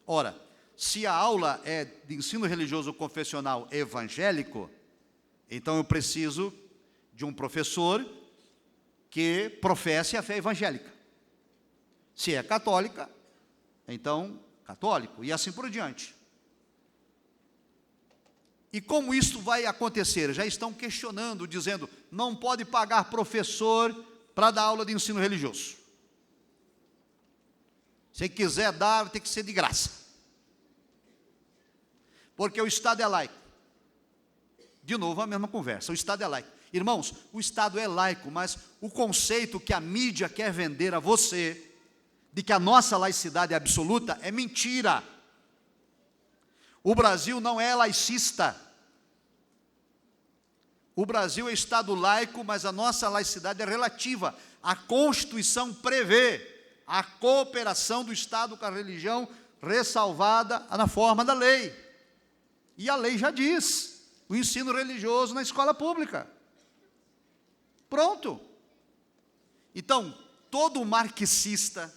Ora, se a aula é de ensino religioso confessional evangélico, então eu preciso de um professor que professe a fé evangélica. Se é católica, então católico, e assim por diante. E como isso vai acontecer? Já estão questionando, dizendo, não pode pagar professor para dar aula de ensino religioso. Se quiser dar, tem que ser de graça. Porque o Estado é laico. De novo, a mesma conversa, o Estado é laico. Irmãos, o Estado é laico, mas o conceito que a mídia quer vender a você, de que a nossa laicidade é absoluta, é mentira. O Brasil não é laicista. O Brasil é Estado laico, mas a nossa laicidade é relativa. A Constituição prevê a cooperação do Estado com a religião, ressalvada na forma da lei. E a lei já diz, o ensino religioso na escola pública. Pronto. Então, todo marxista,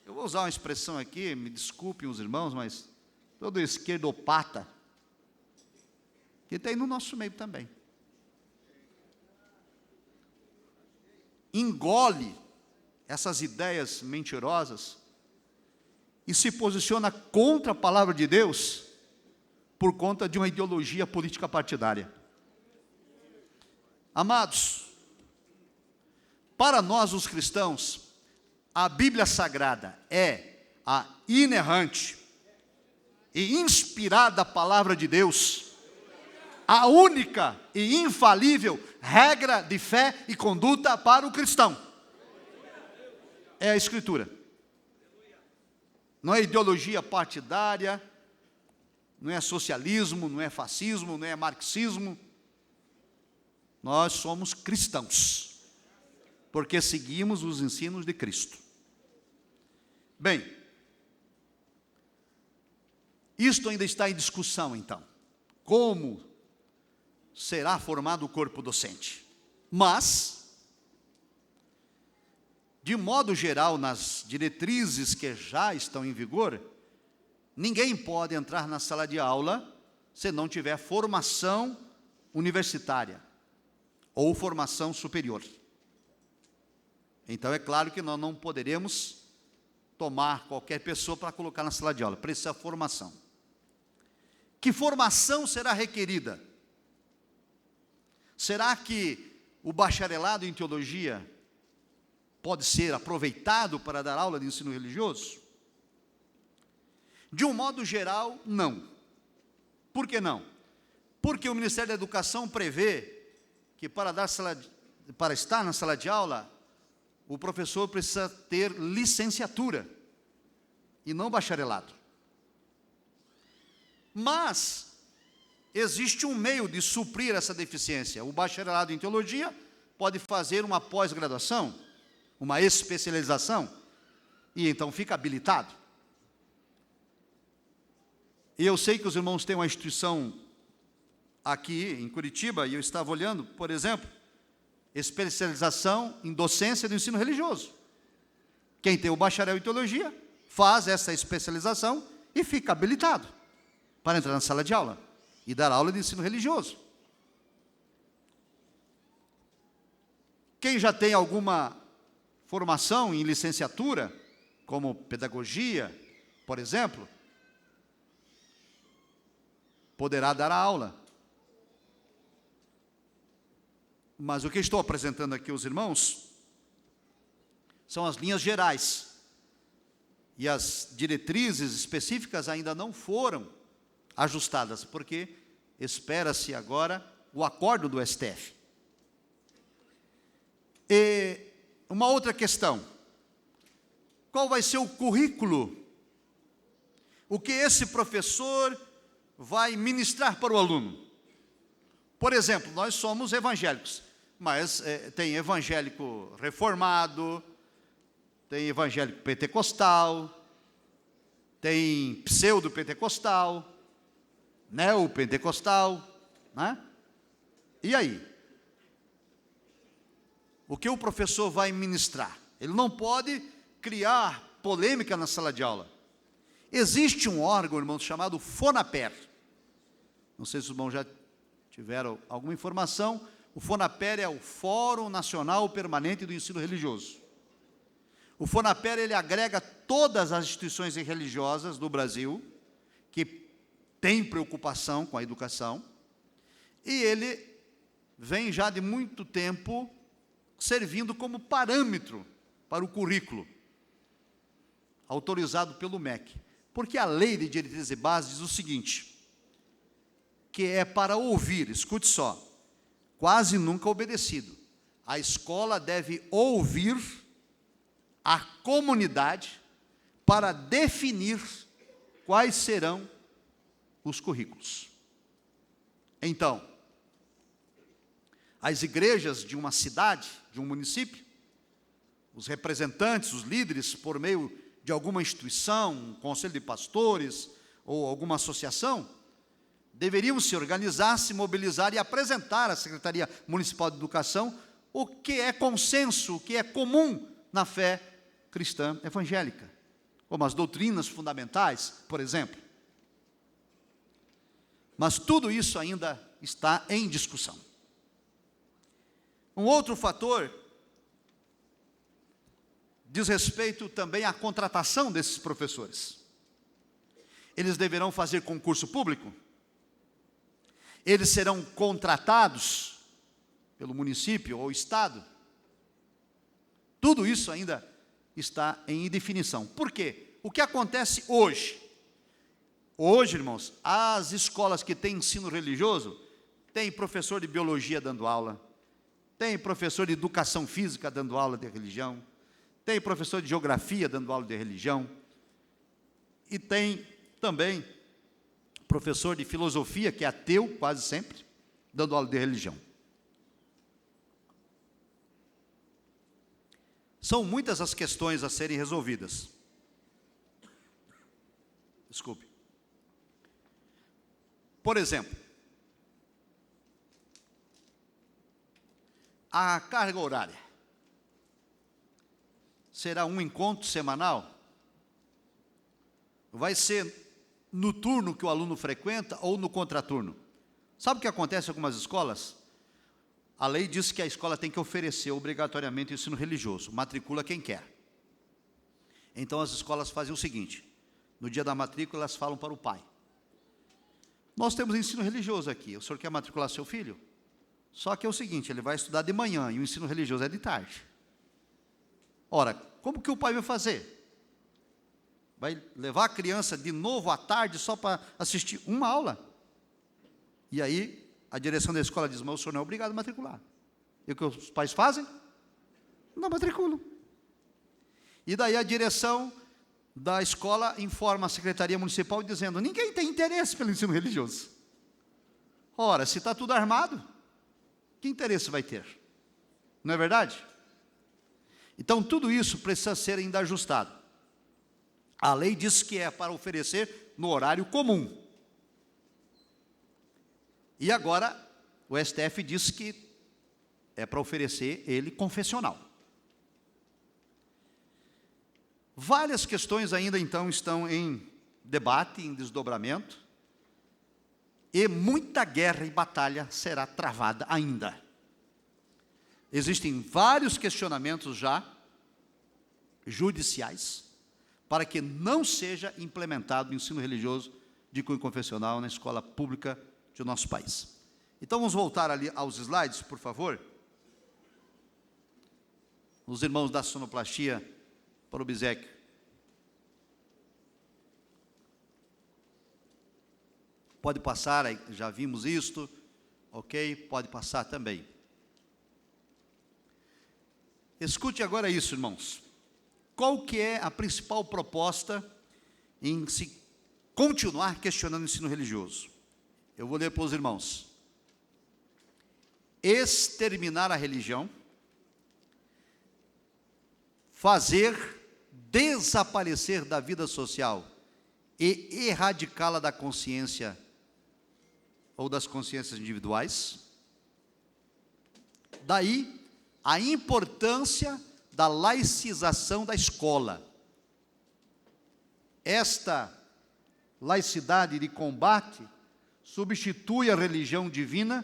eu vou usar uma expressão aqui, me desculpem os irmãos, mas todo esquerdopata, que tem no nosso meio também, engole essas ideias mentirosas e se posiciona contra a palavra de Deus por conta de uma ideologia política partidária. Amados, para nós os cristãos, a Bíblia Sagrada é a inerrante e inspirada palavra de Deus, a única e infalível regra de fé e conduta para o cristão. É a Escritura. Não é ideologia partidária, não é socialismo, não é fascismo, não é marxismo. Nós somos cristãos, porque seguimos os ensinos de Cristo. Bem, isto ainda está em discussão, então. Como será formado o corpo docente? Mas, de modo geral, nas diretrizes que já estão em vigor, ninguém pode entrar na sala de aula se não tiver formação universitária ou formação superior. Então, é claro que nós não poderemos tomar qualquer pessoa para colocar na sala de aula, precisa de formação. Que formação será requerida? Será que o bacharelado em teologia pode ser aproveitado para dar aula de ensino religioso? De um modo geral, não. Por que não? Porque o Ministério da Educação prevê que para estar na sala de aula, o professor precisa ter licenciatura e não bacharelado. Mas existe um meio de suprir essa deficiência. O bacharelado em teologia pode fazer uma pós-graduação, uma especialização, e então fica habilitado. E eu sei que os irmãos têm uma instituição aqui em Curitiba, e eu estava olhando, por exemplo, especialização em docência do ensino religioso. Quem tem o bacharel em teologia faz essa especialização e fica habilitado para entrar na sala de aula e dar aula de ensino religioso. Quem já tem alguma formação em licenciatura, como pedagogia, por exemplo, poderá dar a aula. Mas o que estou apresentando aqui aos irmãos são as linhas gerais. E as diretrizes específicas ainda não foram ajustadas, porque espera-se agora o acordo do STF. E uma outra questão: qual vai ser o currículo? O que esse professor vai ministrar para o aluno? Por exemplo, nós somos evangélicos, mas tem evangélico reformado, tem evangélico pentecostal, tem pseudo-pentecostal, neopentecostal, né? E aí? O que o professor vai ministrar? Ele não pode criar polêmica na sala de aula. Existe um órgão, irmãos, chamado FONAPER. Não sei se os irmãos já tiveram alguma informação. O FONAPER é o Fórum Nacional Permanente do Ensino Religioso. O FONAPER, ele agrega todas as instituições religiosas do Brasil que têm preocupação com a educação, e ele vem já de muito tempo servindo como parâmetro para o currículo, autorizado pelo MEC. Porque a lei de diretrizes e bases diz o seguinte, que é para ouvir, escute só, quase nunca obedecido. A escola deve ouvir a comunidade para definir quais serão os currículos. Então, as igrejas de uma cidade, de um município, os representantes, os líderes, por meio de alguma instituição, um conselho de pastores ou alguma associação, deveriam se organizar, se mobilizar e apresentar à Secretaria Municipal de Educação o que é consenso, o que é comum na fé cristã evangélica, como as doutrinas fundamentais, por exemplo. Mas tudo isso ainda está em discussão. Um outro fator diz respeito também à contratação desses professores. Eles deverão fazer concurso público? Eles serão contratados pelo município ou estado. Tudo isso ainda está em indefinição. Por quê? O que acontece hoje? Hoje, irmãos, as escolas que têm ensino religioso, tem professor de biologia dando aula, tem professor de educação física dando aula de religião, tem professor de geografia dando aula de religião, e tem também professor de filosofia, que é ateu quase sempre, dando aula de religião. São muitas as questões a serem resolvidas. Desculpe. Por exemplo, a carga horária. Será um encontro semanal? Vai ser no turno que o aluno frequenta ou no contraturno? Sabe o que acontece em algumas escolas? A lei diz que a escola tem que oferecer obrigatoriamente o ensino religioso, matricula quem quer. Então as escolas fazem o seguinte: no dia da matrícula elas falam para o pai: nós temos ensino religioso aqui, o senhor quer matricular seu filho? Só que é o seguinte, ele vai estudar de manhã e o ensino religioso é de tarde. Ora, como que o pai vai fazer? Vai levar a criança de novo à tarde só para assistir uma aula? E aí a direção da escola diz: mas o senhor não é obrigado a matricular. E o que os pais fazem? Não matriculam. E daí a direção da escola informa a secretaria municipal dizendo: ninguém tem interesse pelo ensino religioso. Ora, se está tudo armado, que interesse vai ter? Não é verdade? Então tudo isso precisa ser ainda ajustado. A lei diz que é para oferecer no horário comum. E agora o STF diz que é para oferecer ele confessional. Várias questões ainda então estão em debate, em desdobramento, e muita guerra e batalha será travada ainda. Existem vários questionamentos já judiciais para que não seja implementado o ensino religioso de cunho confessional na escola pública do nosso país. Então vamos voltar ali aos slides, por favor. Os irmãos da sonoplastia para o obséquio. Pode passar, já vimos isto, ok? Pode passar também. Escute agora isso, irmãos. Qual que é a principal proposta em se continuar questionando o ensino religioso? Eu vou ler para os irmãos. Exterminar a religião, fazer desaparecer da vida social e erradicá-la da consciência ou das consciências individuais. Daí a importância da laicização da escola. Esta laicidade de combate substitui a religião divina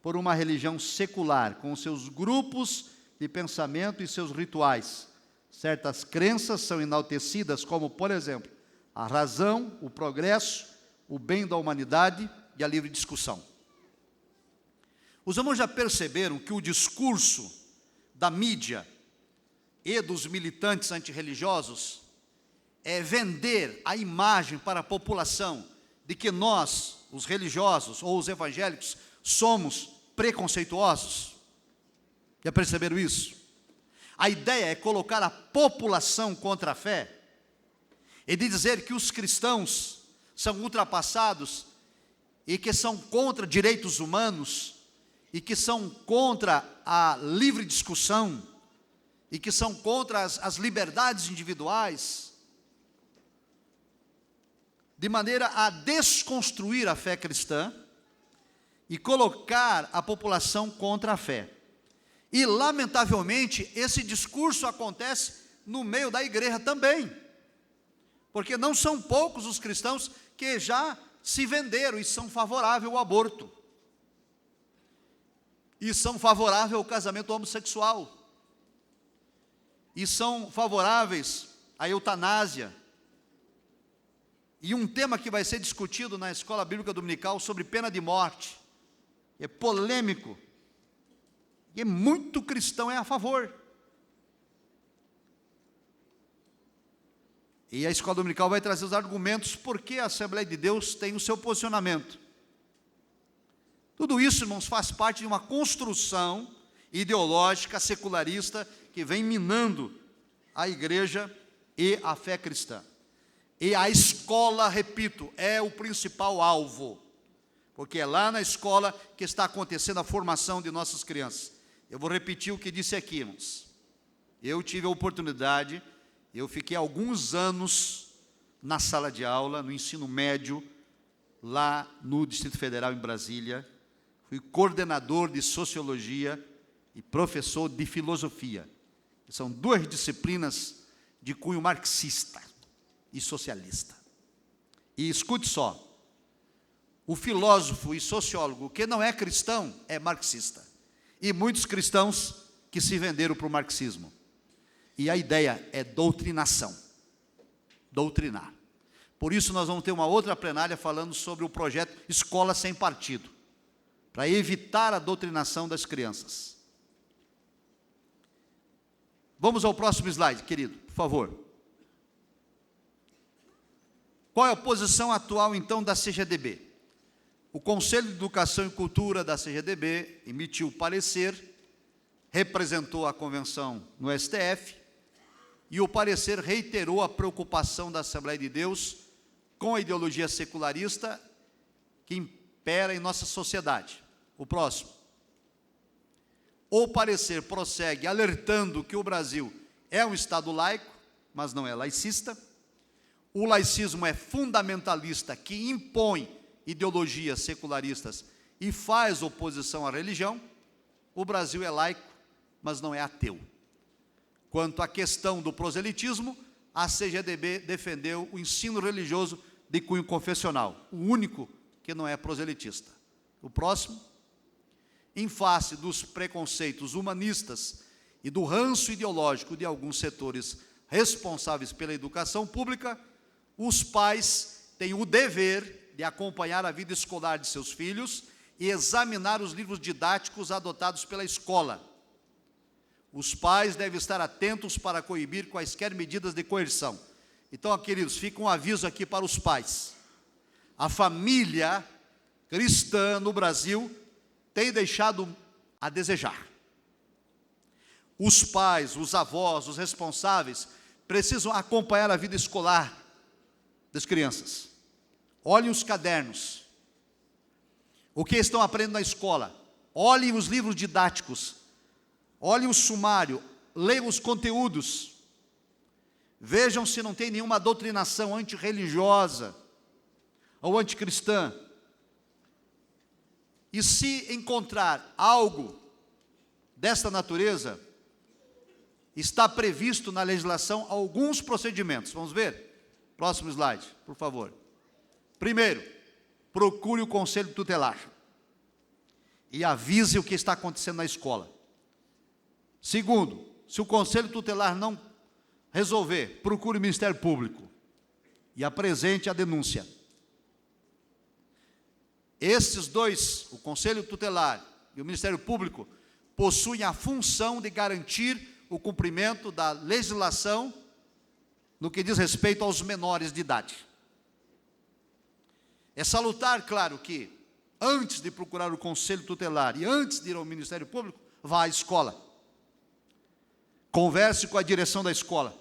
por uma religião secular, com seus grupos de pensamento e seus rituais. Certas crenças são enaltecidas, como, por exemplo, a razão, o progresso, o bem da humanidade e a livre discussão. Os irmãos já perceberam que o discurso da mídia e dos militantes antirreligiosos é vender a imagem para a população de que nós, os religiosos ou os evangélicos, somos preconceituosos? Já perceberam isso? A ideia é colocar a população contra a fé e de dizer que os cristãos são ultrapassados e que são contra direitos humanos e que são contra a livre discussão e que são contra as liberdades individuais, de maneira a desconstruir a fé cristã e colocar a população contra a fé. E, lamentavelmente, esse discurso acontece no meio da igreja também, porque não são poucos os cristãos que já se venderam e são favoráveis ao aborto, e são favoráveis ao casamento homossexual, e são favoráveis à eutanásia. E um tema que vai ser discutido na Escola Bíblica Dominical sobre pena de morte, é polêmico, E muito cristão é a favor. E a escola dominical vai trazer os argumentos porque a Assembleia de Deus tem o seu posicionamento. Tudo isso, irmãos, faz parte de uma construção ideológica, secularista, que vem minando a igreja e a fé cristã. E a escola, repito, é o principal alvo, porque é lá na escola que está acontecendo a formação de nossas crianças. Eu vou repetir o que disse aqui, irmãos. Eu tive a oportunidade, eu fiquei alguns anos na sala de aula, no ensino médio, lá no Distrito Federal, em Brasília. Fui coordenador de Sociologia e professor de Filosofia. São duas disciplinas de cunho marxista e socialista. E escute só, o filósofo e sociólogo que não é cristão é marxista. E muitos cristãos que se venderam para o marxismo. E a ideia é doutrinação. Doutrinar. Por isso nós vamos ter uma outra plenária falando sobre o projeto Escola Sem Partido, para evitar a doutrinação das crianças. Vamos ao próximo slide, querido, por favor. Qual é a posição atual, então, da CGDB? O Conselho de Educação e Cultura da CGDB emitiu parecer, representou a convenção no STF, e o parecer reiterou a preocupação da Assembleia de Deus com a ideologia secularista que impera em nossa sociedade. O próximo. O parecer prossegue alertando que o Brasil é um Estado laico, mas não é laicista. O laicismo é fundamentalista, que impõe ideologias secularistas e faz oposição à religião. O Brasil é laico, mas não é ateu. Quanto à questão do proselitismo, a CGDB defendeu o ensino religioso de cunho confessional, o único que não é proselitista. O próximo. Em face dos preconceitos humanistas e do ranço ideológico de alguns setores responsáveis pela educação pública, os pais têm o dever de acompanhar a vida escolar de seus filhos e examinar os livros didáticos adotados pela escola. Os pais devem estar atentos para coibir quaisquer medidas de coerção. Então, queridos, fica um aviso aqui para os pais. A família cristã no Brasil tem deixado a desejar. Os pais, os avós, os responsáveis precisam acompanhar a vida escolar das crianças. Olhem os cadernos. O que estão aprendendo na escola? Olhem os livros didáticos. Olhem o sumário. Leiam os conteúdos. Vejam se não tem nenhuma doutrinação antirreligiosa ou anticristã. E se encontrar algo desta natureza, está previsto na legislação alguns procedimentos. Vamos ver? Próximo slide, por favor. Primeiro, procure o conselho tutelar e avise o que está acontecendo na escola. Segundo, se o conselho tutelar não resolver, procure o Ministério Público e apresente a denúncia. Estes dois, o Conselho Tutelar e o Ministério Público, possuem a função de garantir o cumprimento da legislação no que diz respeito aos menores de idade. É salutar, claro, que antes de procurar o Conselho Tutelar e antes de ir ao Ministério Público, vá à escola. Converse com a direção da escola.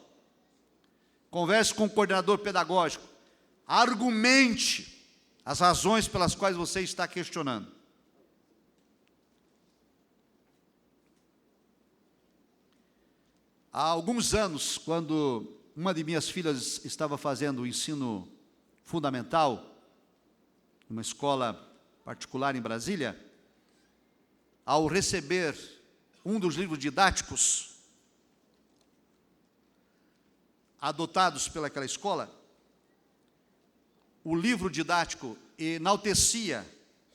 Converse com o coordenador pedagógico. Argumente as razões pelas quais você está questionando. Há alguns anos, quando uma de minhas filhas estava fazendo o ensino fundamental, numa escola particular em Brasília, ao receber um dos livros didáticos adotados pelaquela escola, o livro didático enaltecia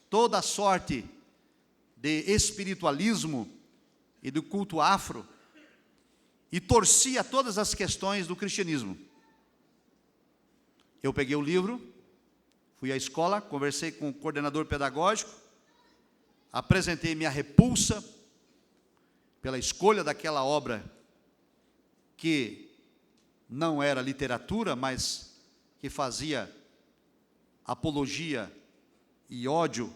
toda a sorte de espiritualismo e do culto afro e torcia todas as questões do cristianismo. Eu peguei o livro, fui à escola, conversei com o coordenador pedagógico, apresentei minha repulsa pela escolha daquela obra que não era literatura, mas que fazia apologia e ódio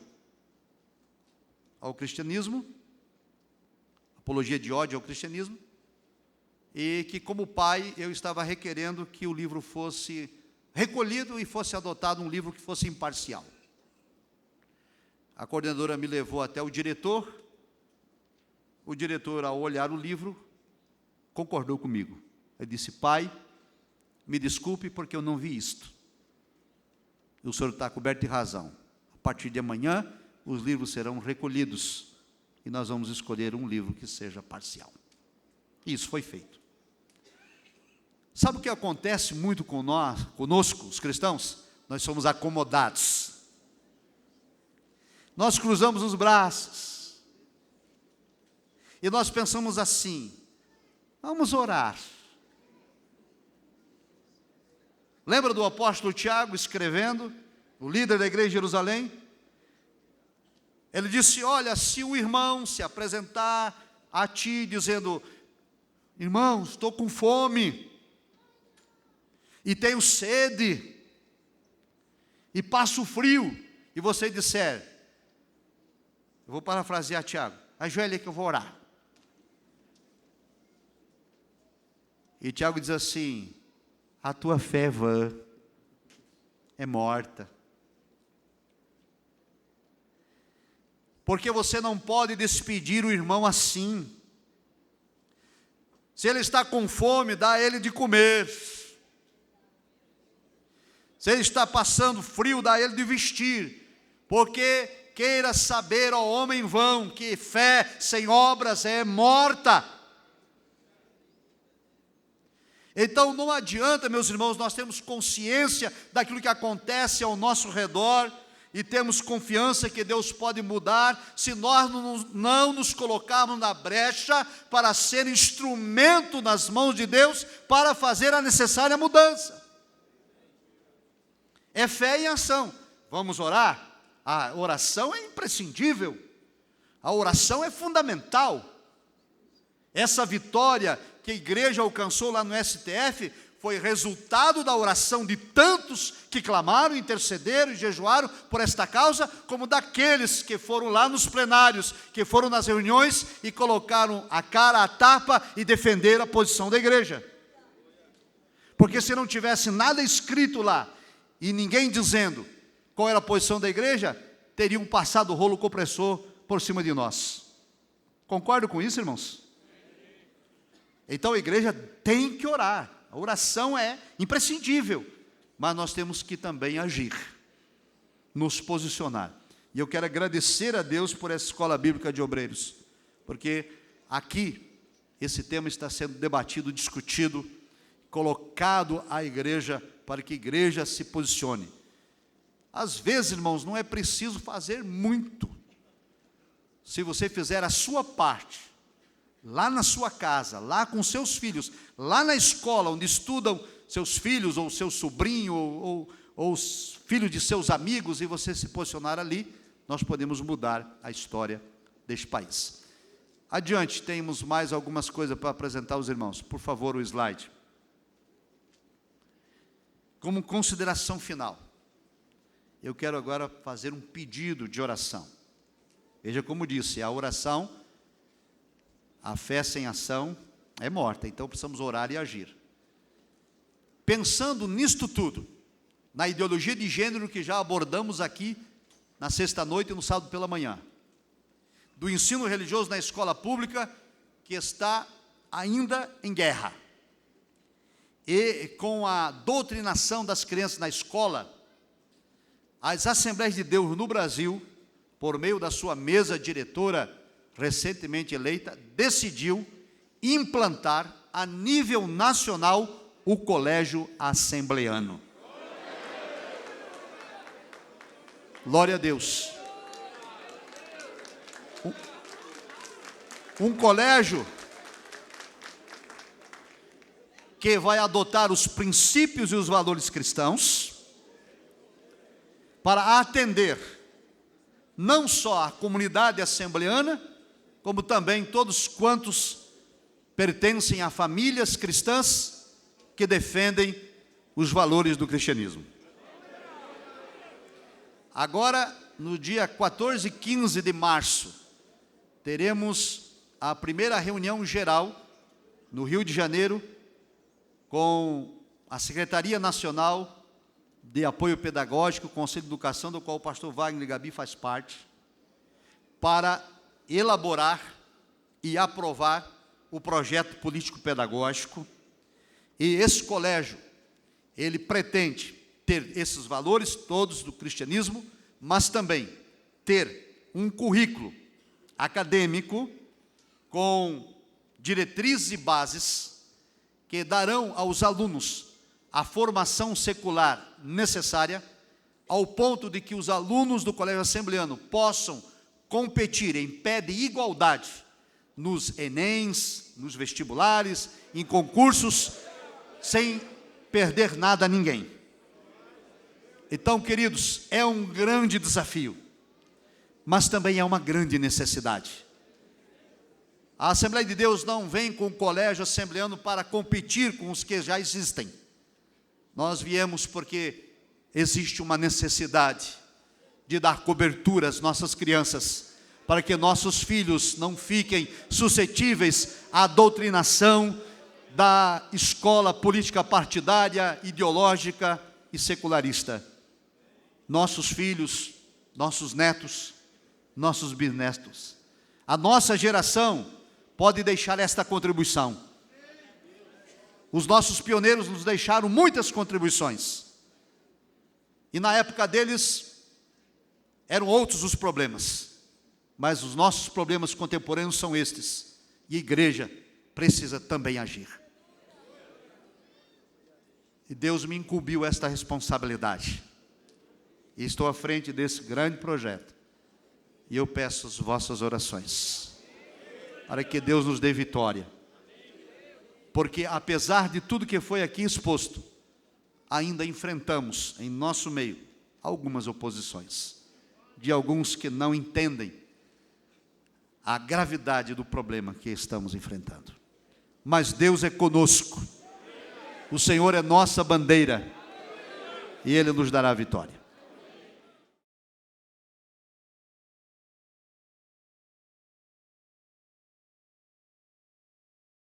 ao cristianismo, apologia de ódio ao cristianismo, e que, como pai, eu estava requerendo que o livro fosse recolhido e fosse adotado um livro que fosse imparcial. A coordenadora me levou até o diretor, ao olhar o livro, concordou comigo. Eu disse: pai, me desculpe porque eu não vi isto. O senhor está coberto de razão. A partir de amanhã, os livros serão recolhidos e nós vamos escolher um livro que seja parcial. Isso foi feito. Sabe o que acontece muito conosco, os cristãos? Nós somos acomodados. Nós cruzamos os braços e nós pensamos assim: vamos orar. Lembra do apóstolo Tiago escrevendo, o líder da igreja de Jerusalém? Ele disse: olha, se o irmão se apresentar a ti dizendo: irmão, estou com fome, e tenho sede, e passo frio, e você disser, eu vou parafrasear Tiago, ajoelha que eu vou orar. E Tiago diz assim: a tua fé é vã, é morta. Porque você não pode despedir o irmão assim. Se ele está com fome, dá a ele de comer. Se ele está passando frio, dá a ele de vestir. Porque queira saber, ó homem vão, que fé sem obras é morta. Então não adianta, meus irmãos, nós temos consciência daquilo que acontece ao nosso redor e temos confiança que Deus pode mudar, se nós não nos colocarmos na brecha para ser instrumento nas mãos de Deus para fazer a necessária mudança. É fé em ação. Vamos orar? A oração é imprescindível, a oração é fundamental. Essa vitória que a igreja alcançou lá no STF foi resultado da oração de tantos que clamaram, intercederam e jejuaram por esta causa, como daqueles que foram lá nos plenários, que foram nas reuniões e colocaram a cara à tapa e defenderam a posição da igreja. Porque se não tivesse nada escrito lá e ninguém dizendo qual era a posição da igreja, teriam passado o rolo compressor por cima de nós. Concordam com isso, irmãos? Então a igreja tem que orar, a oração é imprescindível, mas nós temos que também agir, nos posicionar. E eu quero agradecer a Deus por essa escola bíblica de obreiros, porque aqui esse tema está sendo debatido, discutido, colocado à igreja, para que a igreja se posicione. Às vezes, irmãos, não é preciso fazer muito. Se você fizer a sua parte, lá na sua casa, lá com seus filhos, lá na escola onde estudam seus filhos, ou seu sobrinho, ou os filhos de seus amigos, e você se posicionar ali, nós podemos mudar a história deste país. Adiante, temos mais algumas coisas para apresentar aos irmãos. Por favor, o slide. Como consideração final, eu quero agora fazer um pedido de oração. Veja como disse, a oração, a fé sem ação é morta, então precisamos orar e agir. Pensando nisto tudo, na ideologia de gênero que já abordamos aqui na sexta-noite e no sábado pela manhã, do ensino religioso na escola pública, que está ainda em guerra, e com a doutrinação das crianças na escola, as Assembleias de Deus no Brasil, por meio da sua mesa diretora, recentemente eleita, decidiu implantar a nível nacional o colégio assembleano. Glória a Deus. Um colégio que vai adotar os princípios e os valores cristãos para atender não só a comunidade assembleana, como também todos quantos pertencem a famílias cristãs que defendem os valores do cristianismo. Agora, no dia 14 e 15 de março, teremos a primeira reunião geral no Rio de Janeiro com a Secretaria Nacional de Apoio Pedagógico, Conselho de Educação, do qual o pastor Wagner Gabi faz parte, para elaborar e aprovar o projeto político-pedagógico. E esse colégio, ele pretende ter esses valores todos do cristianismo, mas também ter um currículo acadêmico com diretrizes e bases que darão aos alunos a formação secular necessária, ao ponto de que os alunos do Colégio Assembleano possam competir em pé de igualdade nos Enems, nos vestibulares, em concursos, sem perder nada a ninguém. Então, queridos, é um grande desafio, mas também é uma grande necessidade. A Assembleia de Deus não vem com o Colégio Assembleano para competir com os que já existem. Nós viemos porque existe uma necessidade de dar cobertura às nossas crianças, para que nossos filhos não fiquem suscetíveis à doutrinação da escola política partidária, ideológica e secularista. Nossos filhos, nossos netos, nossos bisnetos, a nossa geração pode deixar esta contribuição. Os nossos pioneiros nos deixaram muitas contribuições, e na época deles eram outros os problemas, mas os nossos problemas contemporâneos são estes, e a igreja precisa também agir. E Deus me incumbiu esta responsabilidade, e estou à frente desse grande projeto, e eu peço as vossas orações, para que Deus nos dê vitória, porque apesar de tudo que foi aqui exposto, ainda enfrentamos em nosso meio algumas oposições, de alguns que não entendem a gravidade do problema que estamos enfrentando. Mas Deus é conosco, o Senhor é nossa bandeira, e Ele nos dará a vitória.